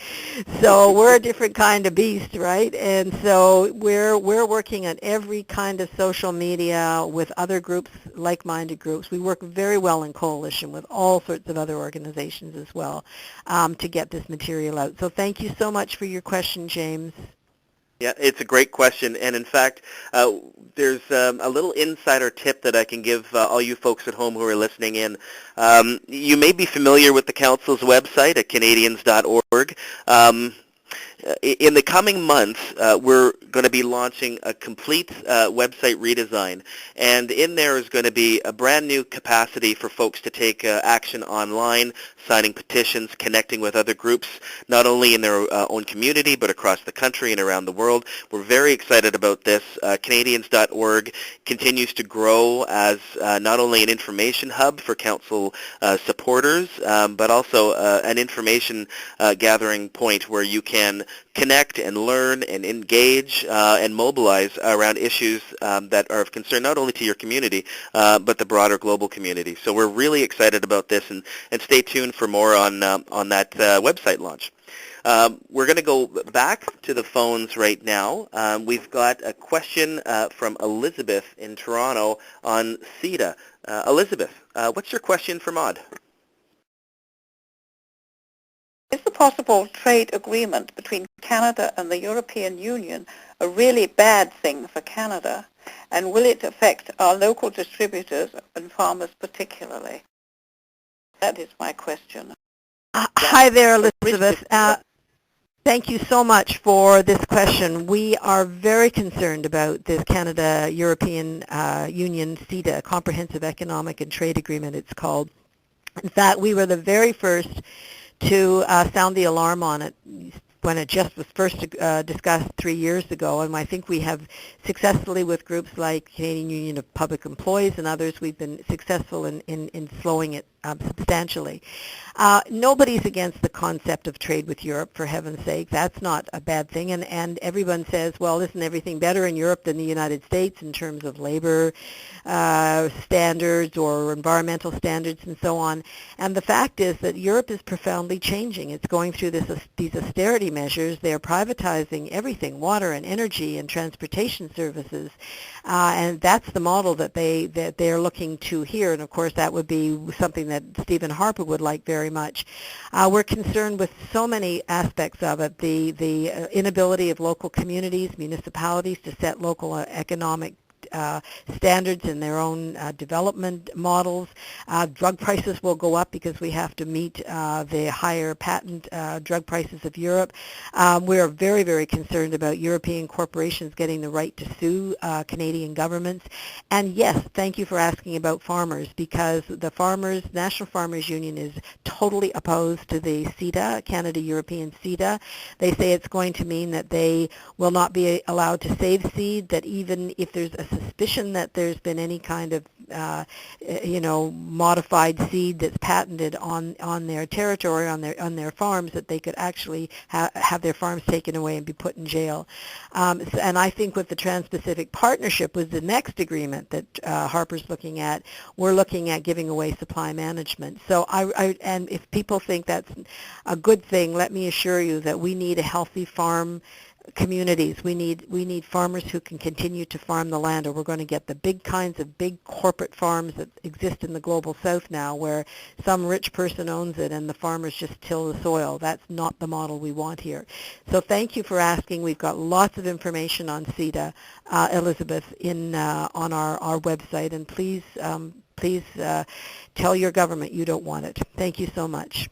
So we're a different kind of beast, right? And so we're working on every kind of social media with other groups, like-minded groups. We work very well in coalition with all sorts of other organizations as well to get this material out. So thank you so much for your question, James. Yeah, it's a great question, and in fact, there's a little insider tip that I can give all you folks at home who are listening in. You may be familiar with the Council's website at Canadians.org. In the coming months, we're going to be launching a complete website redesign, and in there is going to be a brand new capacity for folks to take action online, signing petitions, connecting with other groups, not only in their own community, but across the country and around the world. We're very excited about this. Canadians.org continues to grow as not only an information hub for Council supporters, but also an information gathering point where you can connect and learn and engage and mobilize around issues that are of concern not only to your community, but the broader global community. So we're really excited about this, and stay tuned for more on that website launch. We're going to go back to the phones right now. We've got a question from Elizabeth in Toronto on CETA. Elizabeth, what's your question for Maude? Is the possible trade agreement between Canada and the European Union a really bad thing for Canada? And will it affect our local distributors and farmers particularly? That is my question. Hi there, Elizabeth. Thank you so much for this question. We are very concerned about this Canada-European Union CETA, Comprehensive Economic and Trade Agreement it's called. In fact, we were the very first to sound the alarm on it when it just was first discussed 3 years ago, and I think we have successfully, with groups like Canadian Union of Public Employees and others, we've been successful in slowing it substantially. Nobody's against the concept of trade with Europe, for heaven's sake. That's not a bad thing, and everyone says, well, isn't everything better in Europe than the United States in terms of labor standards or environmental standards and so on? And the fact is that Europe is profoundly changing. It's going through these austerity measures. They're privatizing everything, water and energy and transportation services, and that's the model that they're looking to here. And of course, that would be something that Stephen Harper would like very much. We're concerned with so many aspects of it: the inability of local communities, municipalities to set local economic standards in their own development models. Drug prices will go up because we have to meet the higher patent drug prices of Europe. We are very, very concerned about European corporations getting the right to sue Canadian governments. And yes, thank you for asking about farmers, because the National Farmers Union is totally opposed to the CETA, Canada-European CETA. They say it's going to mean that they will not be allowed to save seed, that even if there's a suspicion that there's been any kind of modified seed that's patented on their territory, on their farms, that they could actually have their farms taken away and be put in jail. And I think with the Trans-Pacific Partnership was the next agreement that Harper's looking at. We're looking at giving away supply management. So and if people think that's a good thing, let me assure you that we need a healthy farm communities. We need farmers who can continue to farm the land, or we're going to get the big kinds of big corporate farms that exist in the global south now, where some rich person owns it and the farmers just till the soil. That's not the model we want here. So thank you for asking. We've got lots of information on CETA, Elizabeth, on our website, and please tell your government you don't want it. Thank you so much.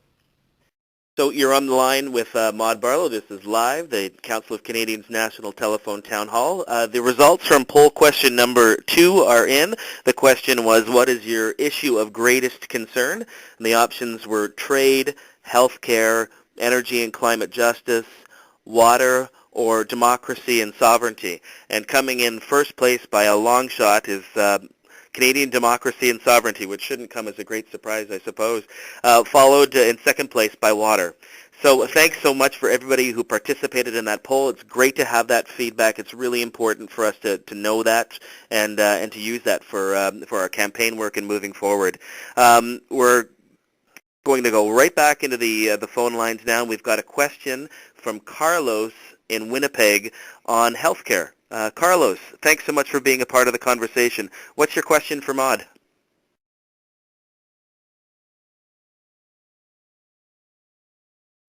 So you're on the line with Maude Barlow. This is live, the Council of Canadians National Telephone Town Hall. The results from poll question number 2 are in. The question was, what is your issue of greatest concern? And the options were trade, healthcare, energy and climate justice, water, or democracy and sovereignty. And coming in first place by a long shot is Canadian democracy and sovereignty, which shouldn't come as a great surprise, I suppose, followed in second place by water. So thanks so much for everybody who participated in that poll. It's great to have that feedback. It's really important for us to know that and to use that for our campaign work and moving forward. We're going to go right back into the phone lines now. We've got a question from Carlos in Winnipeg on healthcare. Carlos, thanks so much for being a part of the conversation. What's your question for Maude?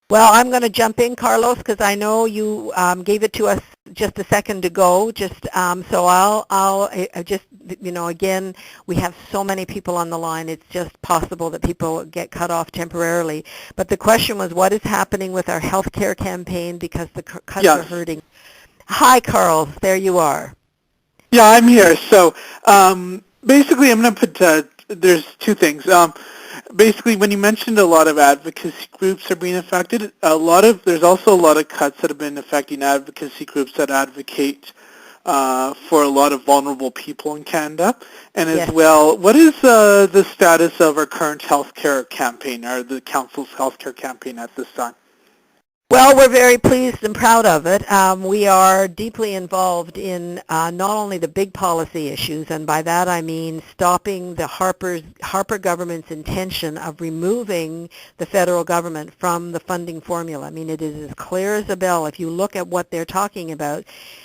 Well, I'm going to jump in, Carlos, because I know you gave it to us just a second ago. So I'll just, again, we have so many people on the line. It's just possible that people get cut off temporarily. But the question was, what is happening with our healthcare campaign, because the cuts are hurting? Hi, Carl. There you are. Yeah, I'm here. So basically, I'm going to put, there's two things. Basically, when you mentioned a lot of advocacy groups are being affected, there's also a lot of cuts that have been affecting advocacy groups that advocate for a lot of vulnerable people in Canada. And as well, what is the status of our current healthcare campaign, or the Council's healthcare campaign at this time? Well, we're very pleased and proud of it. We are deeply involved in not only the big policy issues, and by that I mean stopping the Harper government's intention of removing the federal government from the funding formula. I mean, it is as clear as a bell. If you look at what they're talking about,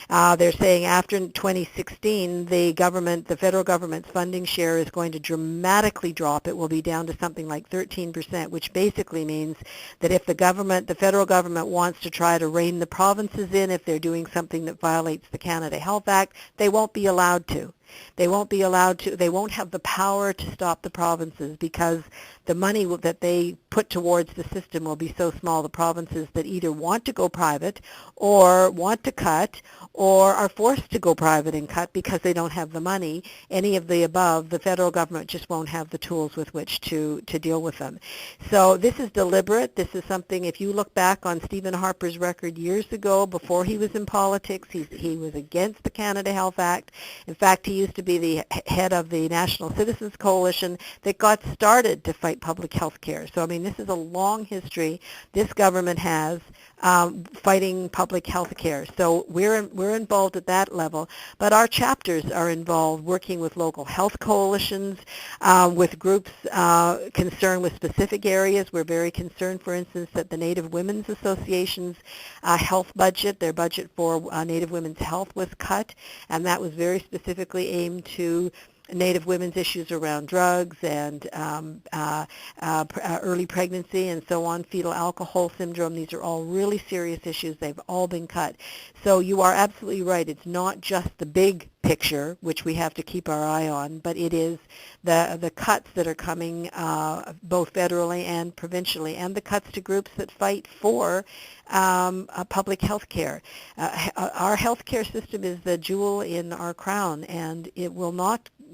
they're saying after 2016, the federal government's funding share is going to dramatically drop. It will be down to something like 13%, which basically means that if the federal government wants to try to rein the provinces in, if they're doing something that violates the Canada Health Act, they won't be allowed to. They won't have the power to stop the provinces, because the money that they put towards the system will be so small. The provinces that either want to go private or want to cut or are forced to go private and cut because they don't have the money, any of the above, the federal government just won't have the tools with which to deal with them. So this is deliberate. This is something, if you look back on Stephen Harper's record years ago, before he was in politics, he was against the Canada Health Act. In fact, he used to be the head of the National Citizens Coalition that got started to fight public health care. So, I mean, this is a long history this government has fighting public health care. So we're involved at that level, but our chapters are involved working with local health coalitions, with groups concerned with specific areas. We're very concerned, for instance, that the Native Women's Association's health budget, their budget for Native women's health was cut, and that was very specifically aimed to Native women's issues around drugs and early pregnancy and so on, fetal alcohol syndrome. These are all really serious issues. They've all been cut. So you are absolutely right. It's not just the big picture, which we have to keep our eye on, but it is the cuts that are coming both federally and provincially, and the cuts to groups that fight for public health care. Our health care system is the jewel in our crown, and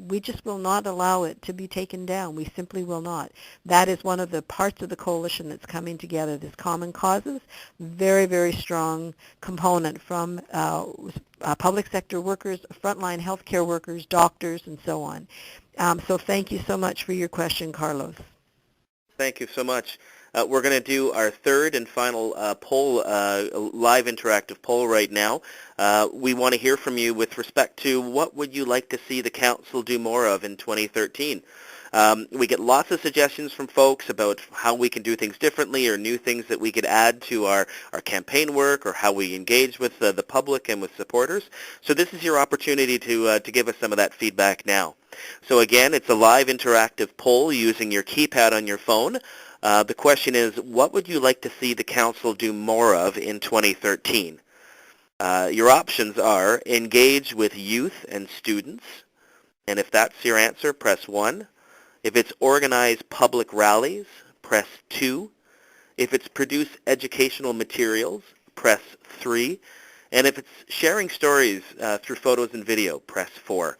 we just will not allow it to be taken down. We simply will not. That is one of the parts of the coalition that's coming together, this Common Causes, very, very strong component from public sector workers, frontline healthcare workers, doctors, and so on. So thank you so much for your question, Carlos. Thank you so much. We're going to do our third and final poll, live interactive poll right now. We want to hear from you with respect to what would you like to see the Council do more of in 2013. We get lots of suggestions from folks about how we can do things differently or new things that we could add to our campaign work or how we engage with the public and with supporters. So this is your opportunity to give us some of that feedback now. So again, it's a live interactive poll using your keypad on your phone. The question is, what would you like to see the Council do more of in 2013? Your options are engage with youth and students, and if that's your answer, press 1. If it's organize public rallies, press 2. If it's produce educational materials, press 3. And if it's sharing stories through photos and video, press 4.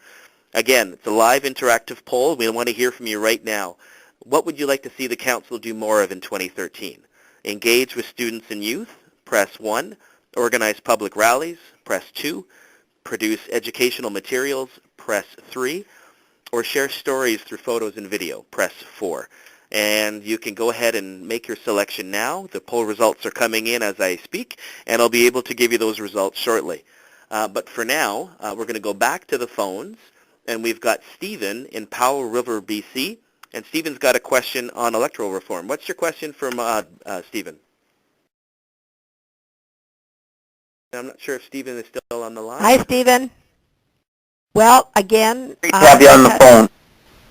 Again, it's a live interactive poll. We want to hear from you right now. What would you like to see the Council do more of in 2013? Engage with students and youth, press 1. Organize public rallies, press 2. Produce educational materials, press 3. Or share stories through photos and video, press 4. And you can go ahead and make your selection now. The poll results are coming in as I speak, and I'll be able to give you those results shortly. But for now, we're going to go back to the phones, and we've got Stephen in Powell River, BC. And Stephen's got a question on electoral reform. What's your question from Stephen? I'm not sure if Stephen is still on the line. Hi, Stephen. Well, again, great to have you on the phone.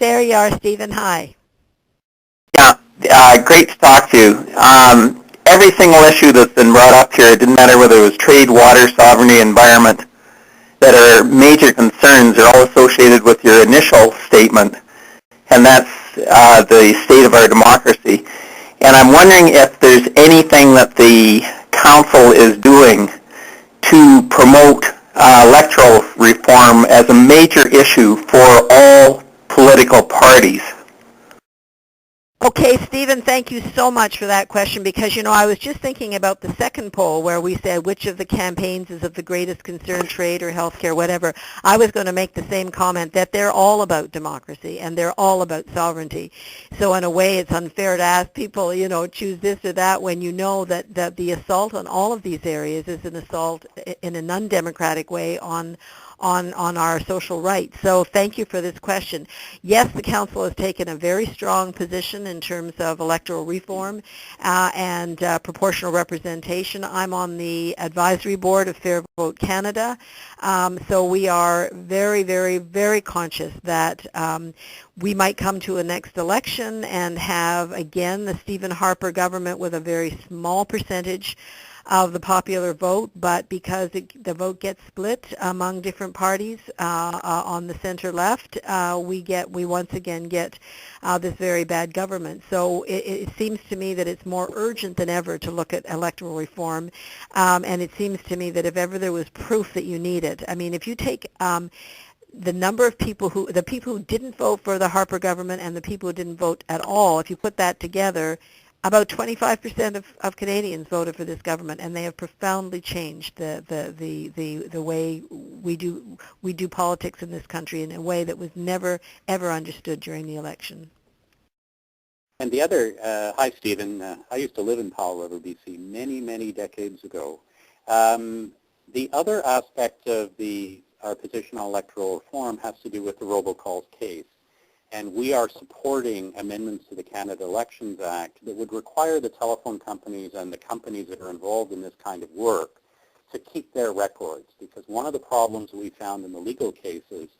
There you are, Stephen. Hi. Yeah, great to talk to you. Every single issue that's been brought up here, it didn't matter whether it was trade, water, sovereignty, environment, that are major concerns are all associated with your initial statement, and that's the state of our democracy. And I'm wondering if there's anything that the Council is doing to promote electoral reform as a major issue for all political parties. Okay, Stephen, thank you so much for that question because, you know, I was just thinking about the second poll where we said which of the campaigns is of the greatest concern, trade or healthcare, whatever. I was going to make the same comment that they're all about democracy and they're all about sovereignty. So in a way, it's unfair to ask people, you know, choose this or that when you know that the assault on all of these areas is an assault in an undemocratic way on our social rights. So thank you for this question. Yes, the Council has taken a very strong position in terms of electoral reform and proportional representation. I'm on the advisory board of Fair Vote Canada, so we are very, very, very conscious that we might come to a next election and have, again, the Stephen Harper government with a very small percentage of the popular vote, but because the vote gets split among different parties on the center left, we once again get this very bad government. So it seems to me that it's more urgent than ever to look at electoral reform, and it seems to me that if ever there was proof that you need it, I mean, if you take the number of people who didn't vote for the Harper government and the people who didn't vote at all, if you put that together, about 25% of Canadians voted for this government, and they have profoundly changed the way we do politics in this country in a way that was never ever understood during the election. And the other, hi Stephen, I used to live in Powell River, BC many decades ago. The other aspect of our position on electoral reform has to do with the robocalls case. And we are supporting amendments to the Canada Elections Act that would require the telephone companies and the companies that are involved in this kind of work to keep their records. Because one of the problems we found in the legal cases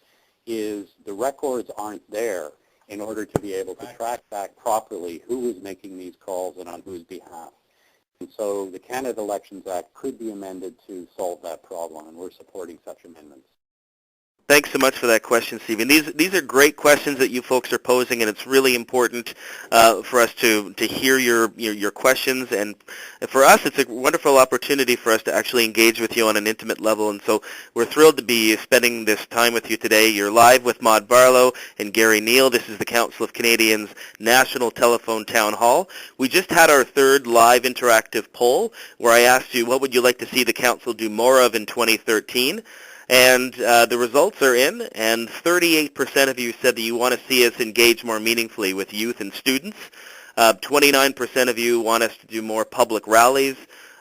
is the records aren't there in order to be able to track back properly who is making these calls and on whose behalf. And so the Canada Elections Act could be amended to solve that problem, and we're supporting such amendments. Thanks so much for that question, Stephen. These are great questions that you folks are posing, and it's really important for us to hear your questions. And for us, it's a wonderful opportunity for us to actually engage with you on an intimate level. And so we're thrilled to be spending this time with you today. You're live with Maude Barlow and Gary Neal. This is the Council of Canadians National Telephone Town Hall. We just had our third live interactive poll where I asked you what would you like to see the Council do more of in 2013. And the results are in, and 38% of you said that you want to see us engage more meaningfully with youth and students. 29% of you want us to do more public rallies.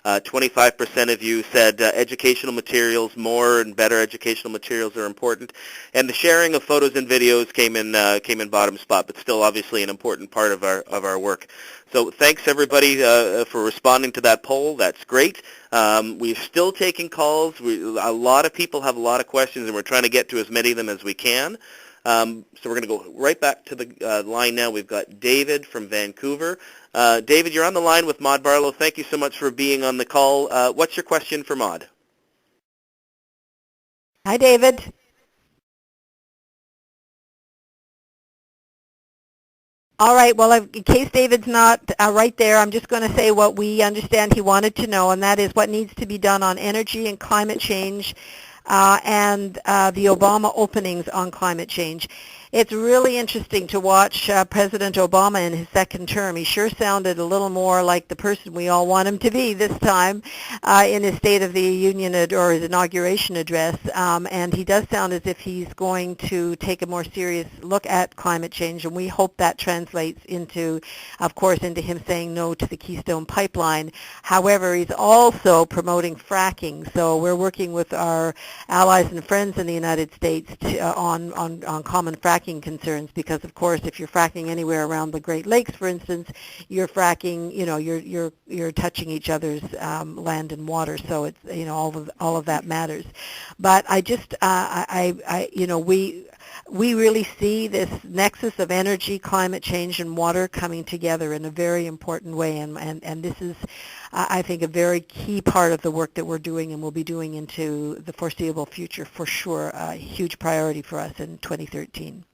25% of you said educational materials, more and better educational materials are important. And the sharing of photos and videos came in bottom spot, but still obviously an important part of our work. So thanks everybody for responding to that poll. That's great. We're still taking calls. A lot of people have a lot of questions, and we're trying to get to as many of them as we can. So we're going to go right back to the line now. We've got David from Vancouver. David, you're on the line with Maude Barlow. Thank you so much for being on the call. What's your question for Maude? Hi, David. All right, well, in case David's not right there, I'm just going to say what we understand he wanted to know, and that is what needs to be done on energy and climate change and the Obama openings on climate change. It's really interesting to watch President Obama in his second term. He sure sounded a little more like the person we all want him to be this time in his State of the Union or his inauguration address. And he does sound as if he's going to take a more serious look at climate change, and we hope that translates into, of course, into him saying no to the Keystone Pipeline. However, he's also promoting fracking. So we're working with our allies and friends in the United States on common fracking concerns, because of course if you're fracking anywhere around the Great Lakes, for instance, you're fracking, you're touching each other's land and water, so it's, all of that matters. But I just we really see this nexus of energy, climate change, and water coming together in a very important way, and this is, I think, a very key part of the work that we're doing and will be doing into the foreseeable future, for sure. A huge priority for us in 2013.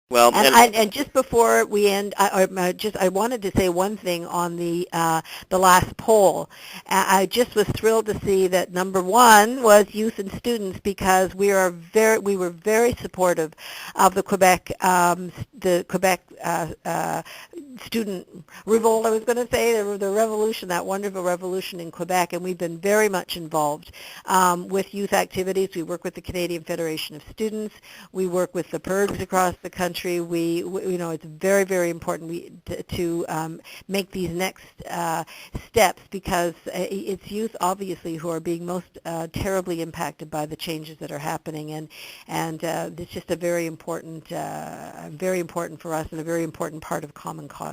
Well, and just before we end, I wanted to say one thing on the last poll. I just was thrilled to see that number one was youth and students, because we were very supportive of the Quebec student revolt. I was going to say the revolution, that wonderful revolution in Quebec, and we've been very much involved with youth activities. We work with the Canadian Federation of Students. We work with the PIRGs across the country. We it's very, very important to make these next steps, because it's youth, obviously, who are being most terribly impacted by the changes that are happening, and it's just a very important for us, and a very important part of common causes.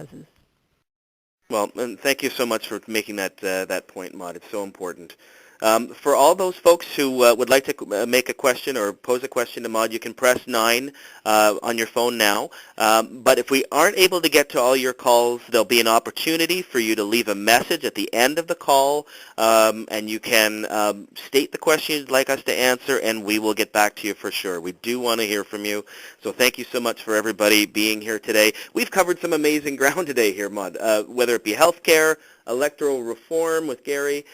Well, and thank you so much for making that point, Maude. It's so important. For all those folks who would like to make a question or pose a question to Maude, you can press 9 on your phone now. But if we aren't able to get to all your calls, there'll be an opportunity for you to leave a message at the end of the call, and you can state the question you'd like us to answer, and we will get back to you for sure. We do want to hear from you, so thank you so much for everybody being here today. We've covered some amazing ground today here, Maude, whether it be healthcare, electoral reform with Gary.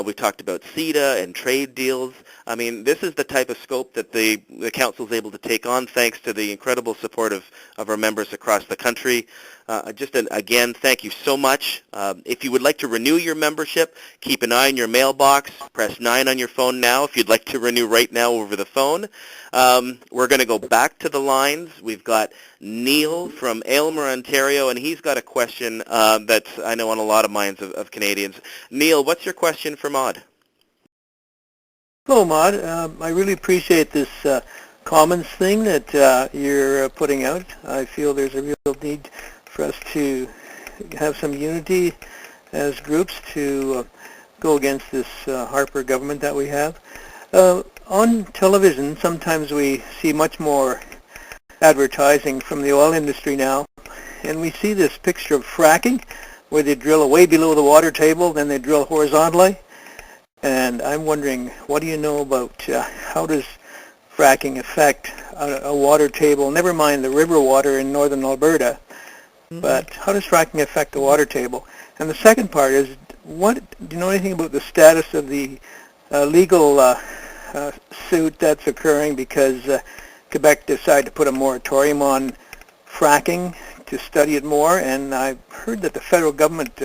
We talked about CETA and trade deals. I mean, this is the type of scope that the Council is able to take on thanks to the incredible support of our members across the country. Again, thank you so much. If you would like to renew your membership, keep an eye on your mailbox. Press 9 on your phone now if you'd like to renew right now over the phone. We're going to go back to the lines. We've got Neal from Aylmer, Ontario, and he's got a question that's, I know, on a lot of minds of Canadians. Neal, what's your question for Maude? Hello, Maude. I really appreciate this Commons thing that you're putting out. I feel there's a real need for us to have some unity as groups to go against this Harper government that we have. On television, sometimes we see much more advertising from the oil industry now, and we see this picture of fracking where they drill way below the water table, then they drill horizontally. And I'm wondering, what do you know about how does fracking affect a water table? Never mind the river water in northern Alberta, but how does fracking affect the water table? And the second part is, do you know anything about the status of the legal suit that's occurring because Quebec decided to put a moratorium on fracking to study it more, and I've heard that the federal government,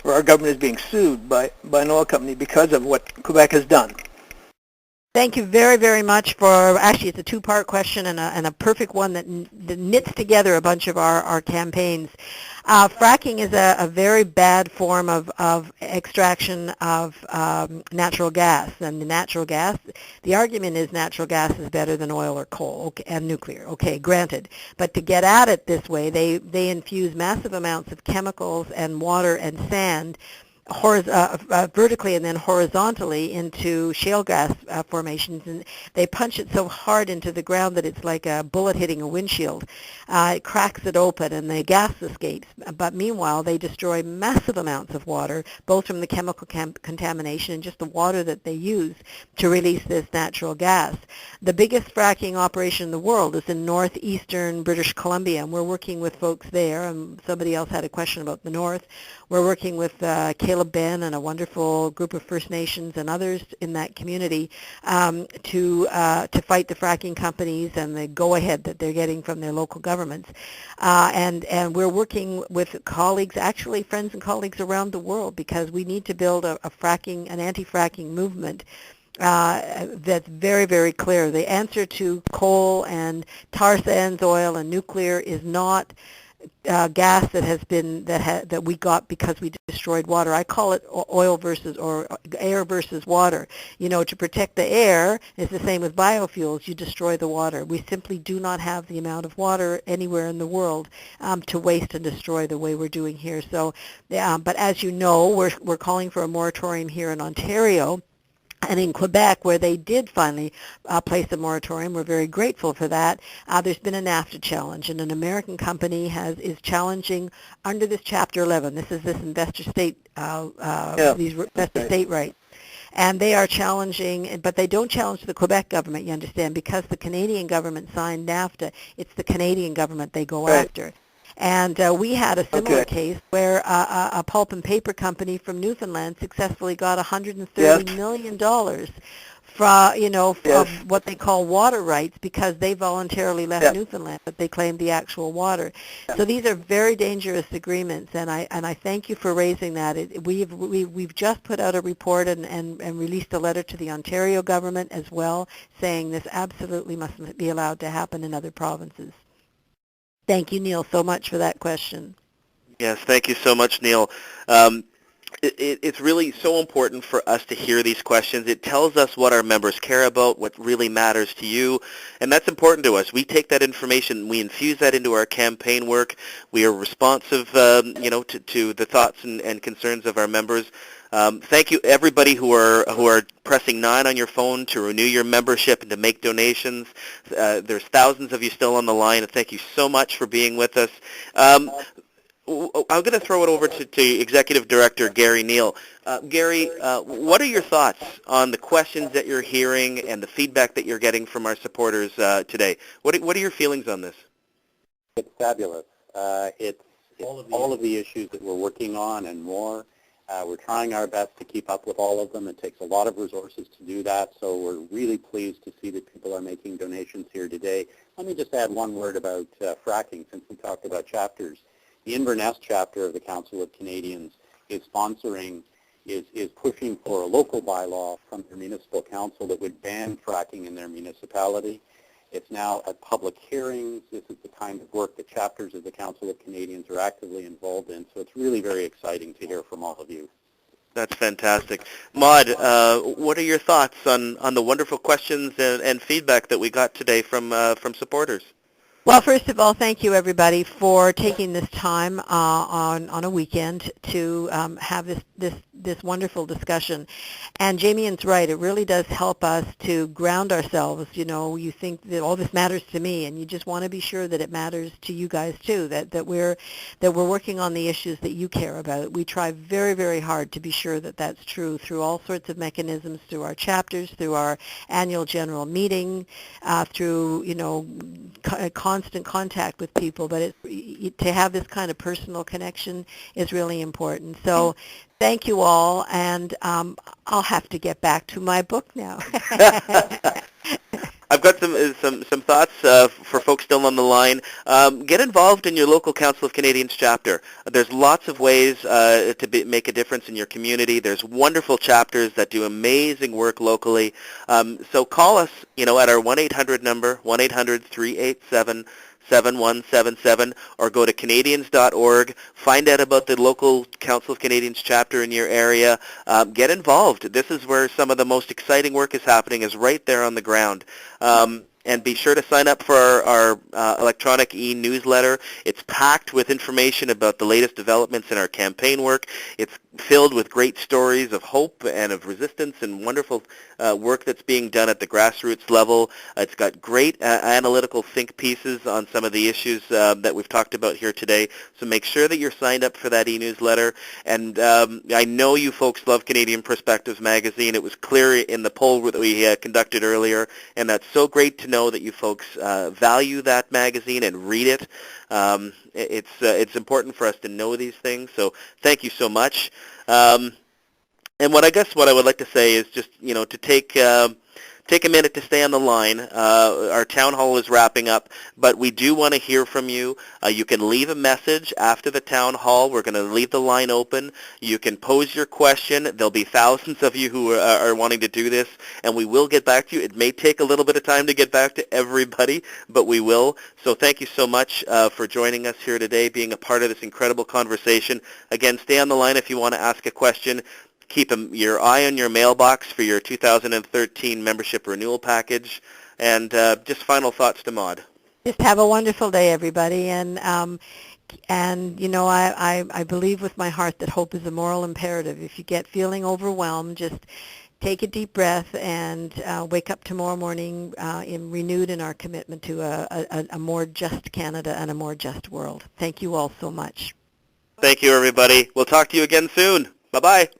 or our government, is being sued by an oil company because of what Quebec has done. Thank you very, very much for, actually it's a two-part question and a perfect one that knits together a bunch of our campaigns. Fracking is a very bad form of extraction of natural gas. And the natural gas, the argument is natural gas is better than oil or coal and nuclear. Okay, granted. But to get at it this way, they infuse massive amounts of chemicals and water and sand vertically and then horizontally into shale gas formations, and they punch it so hard into the ground that it's like a bullet hitting a windshield. It cracks it open and the gas escapes, but meanwhile they destroy massive amounts of water, both from the chemical contamination and just the water that they use to release this natural gas. The biggest fracking operation in the world is in northeastern British Columbia, and we're working with folks there, and somebody else had a question about the north. We're working with Caleb Ben and a wonderful group of First Nations and others in that community to fight the fracking companies and the go-ahead that they're getting from their local governments. And we're working with colleagues, actually friends and colleagues around the world, because we need to build an anti-fracking movement that's very, very clear. The answer to coal and tar sands oil and nuclear is not gas that we got because we destroyed water. I call it oil versus or air versus water. You know, to protect the air is the same with biofuels. You destroy the water. We simply do not have the amount of water anywhere in the world to waste and destroy the way we're doing here. So, but as you know, we're calling for a moratorium here in Ontario. And in Quebec, where they did finally place a moratorium, we're very grateful for that. There's been a NAFTA challenge, and an American company is challenging under this Chapter 11. This is this investor-state investor-state rights. And they are challenging, but they don't challenge the Quebec government, you understand, because the Canadian government signed NAFTA. It's the Canadian government they go after. And we had a similar case where a pulp and paper company from Newfoundland successfully got $130 million from what they call water rights because they voluntarily left Newfoundland, but they claimed the actual water. So these are very dangerous agreements, and I thank you for raising that. We've just put out a report and released a letter to the Ontario government as well, saying this absolutely must be allowed to happen in other provinces. Thank you, Neal, so much for that question. Yes, thank you so much, Neal. It's really so important for us to hear these questions. It tells us what our members care about, what really matters to you, and that's important to us. We take that information, we infuse that into our campaign work. We are responsive, to the thoughts and concerns of our members. Thank you, everybody who are pressing 9 on your phone to renew your membership and to make donations. There's thousands of you still on the line, and thank you so much for being with us. I'm going to throw it over to Executive Director Gary Neal. Gary, what are your thoughts on the questions that you're hearing and the feedback that you're getting from our supporters today? What are your feelings on this? It's fabulous. It's all of the issues that we're working on and more. We're trying our best to keep up with all of them. It takes a lot of resources to do that, so we're really pleased to see that people are making donations here today. Let me just add one word about fracking, since we talked about chapters. The Inverness chapter of the Council of Canadians is pushing for a local bylaw from their municipal council that would ban fracking in their municipality. It's now at public hearings. This is the kind of work that chapters of the Council of Canadians are actively involved in, so it's really very exciting to hear from all of you. That's fantastic. Maude, what are your thoughts on the wonderful questions and feedback that we got today from supporters? Well, first of all, thank you everybody for taking this time on a weekend to have this wonderful discussion. And Jamian's right; it really does help us to ground ourselves. You know, you think that all this matters to me, and you just want to be sure that it matters to you guys too. That we're working on the issues that you care about. We try very, very hard to be sure that that's true through all sorts of mechanisms, through our chapters, through our annual general meeting, through constant contact with people, but to have this kind of personal connection is really important. So thank you all, and I'll have to get back to my book now. I've got some thoughts for folks still on the line. Get involved in your local Council of Canadians chapter. There's lots of ways to make a difference in your community. There's wonderful chapters that do amazing work locally. So call us, at our 1-800 number, 1-800-387-7177, or go to Canadians.org, find out about the local Council of Canadians chapter in your area. Get involved. This is where some of the most exciting work is happening, is right there on the ground. And be sure to sign up for our electronic e-newsletter. It's packed with information about the latest developments in our campaign work. It's filled with great stories of hope and of resistance and wonderful work that's being done at the grassroots level. It's got great analytical think pieces on some of the issues that we've talked about here today. So make sure that you're signed up for that e-newsletter. And I know you folks love Canadian Perspectives magazine. It was clear in the poll that we conducted earlier, and that's so great to know that you folks value that magazine and read it. It's important for us to know these things, so thank you so much. And what I would like to say is just, to take a minute to stay on the line. Our town hall is wrapping up, but we do want to hear from you. You can leave a message after the town hall. We're going to leave the line open. You can pose your question. There'll be thousands of you who are wanting to do this, and we will get back to you. It may take a little bit of time to get back to everybody, but we will. So thank you so much for joining us here today, being a part of this incredible conversation. Again, stay on the line if you want to ask a question. Keep your eye on your mailbox for your 2013 membership renewal package. And just final thoughts to Maude. Just have a wonderful day, everybody. And I believe with my heart that hope is a moral imperative. If you get feeling overwhelmed, just take a deep breath and wake up tomorrow morning renewed in our commitment to a more just Canada and a more just world. Thank you all so much. Thank you, everybody. We'll talk to you again soon. Bye-bye.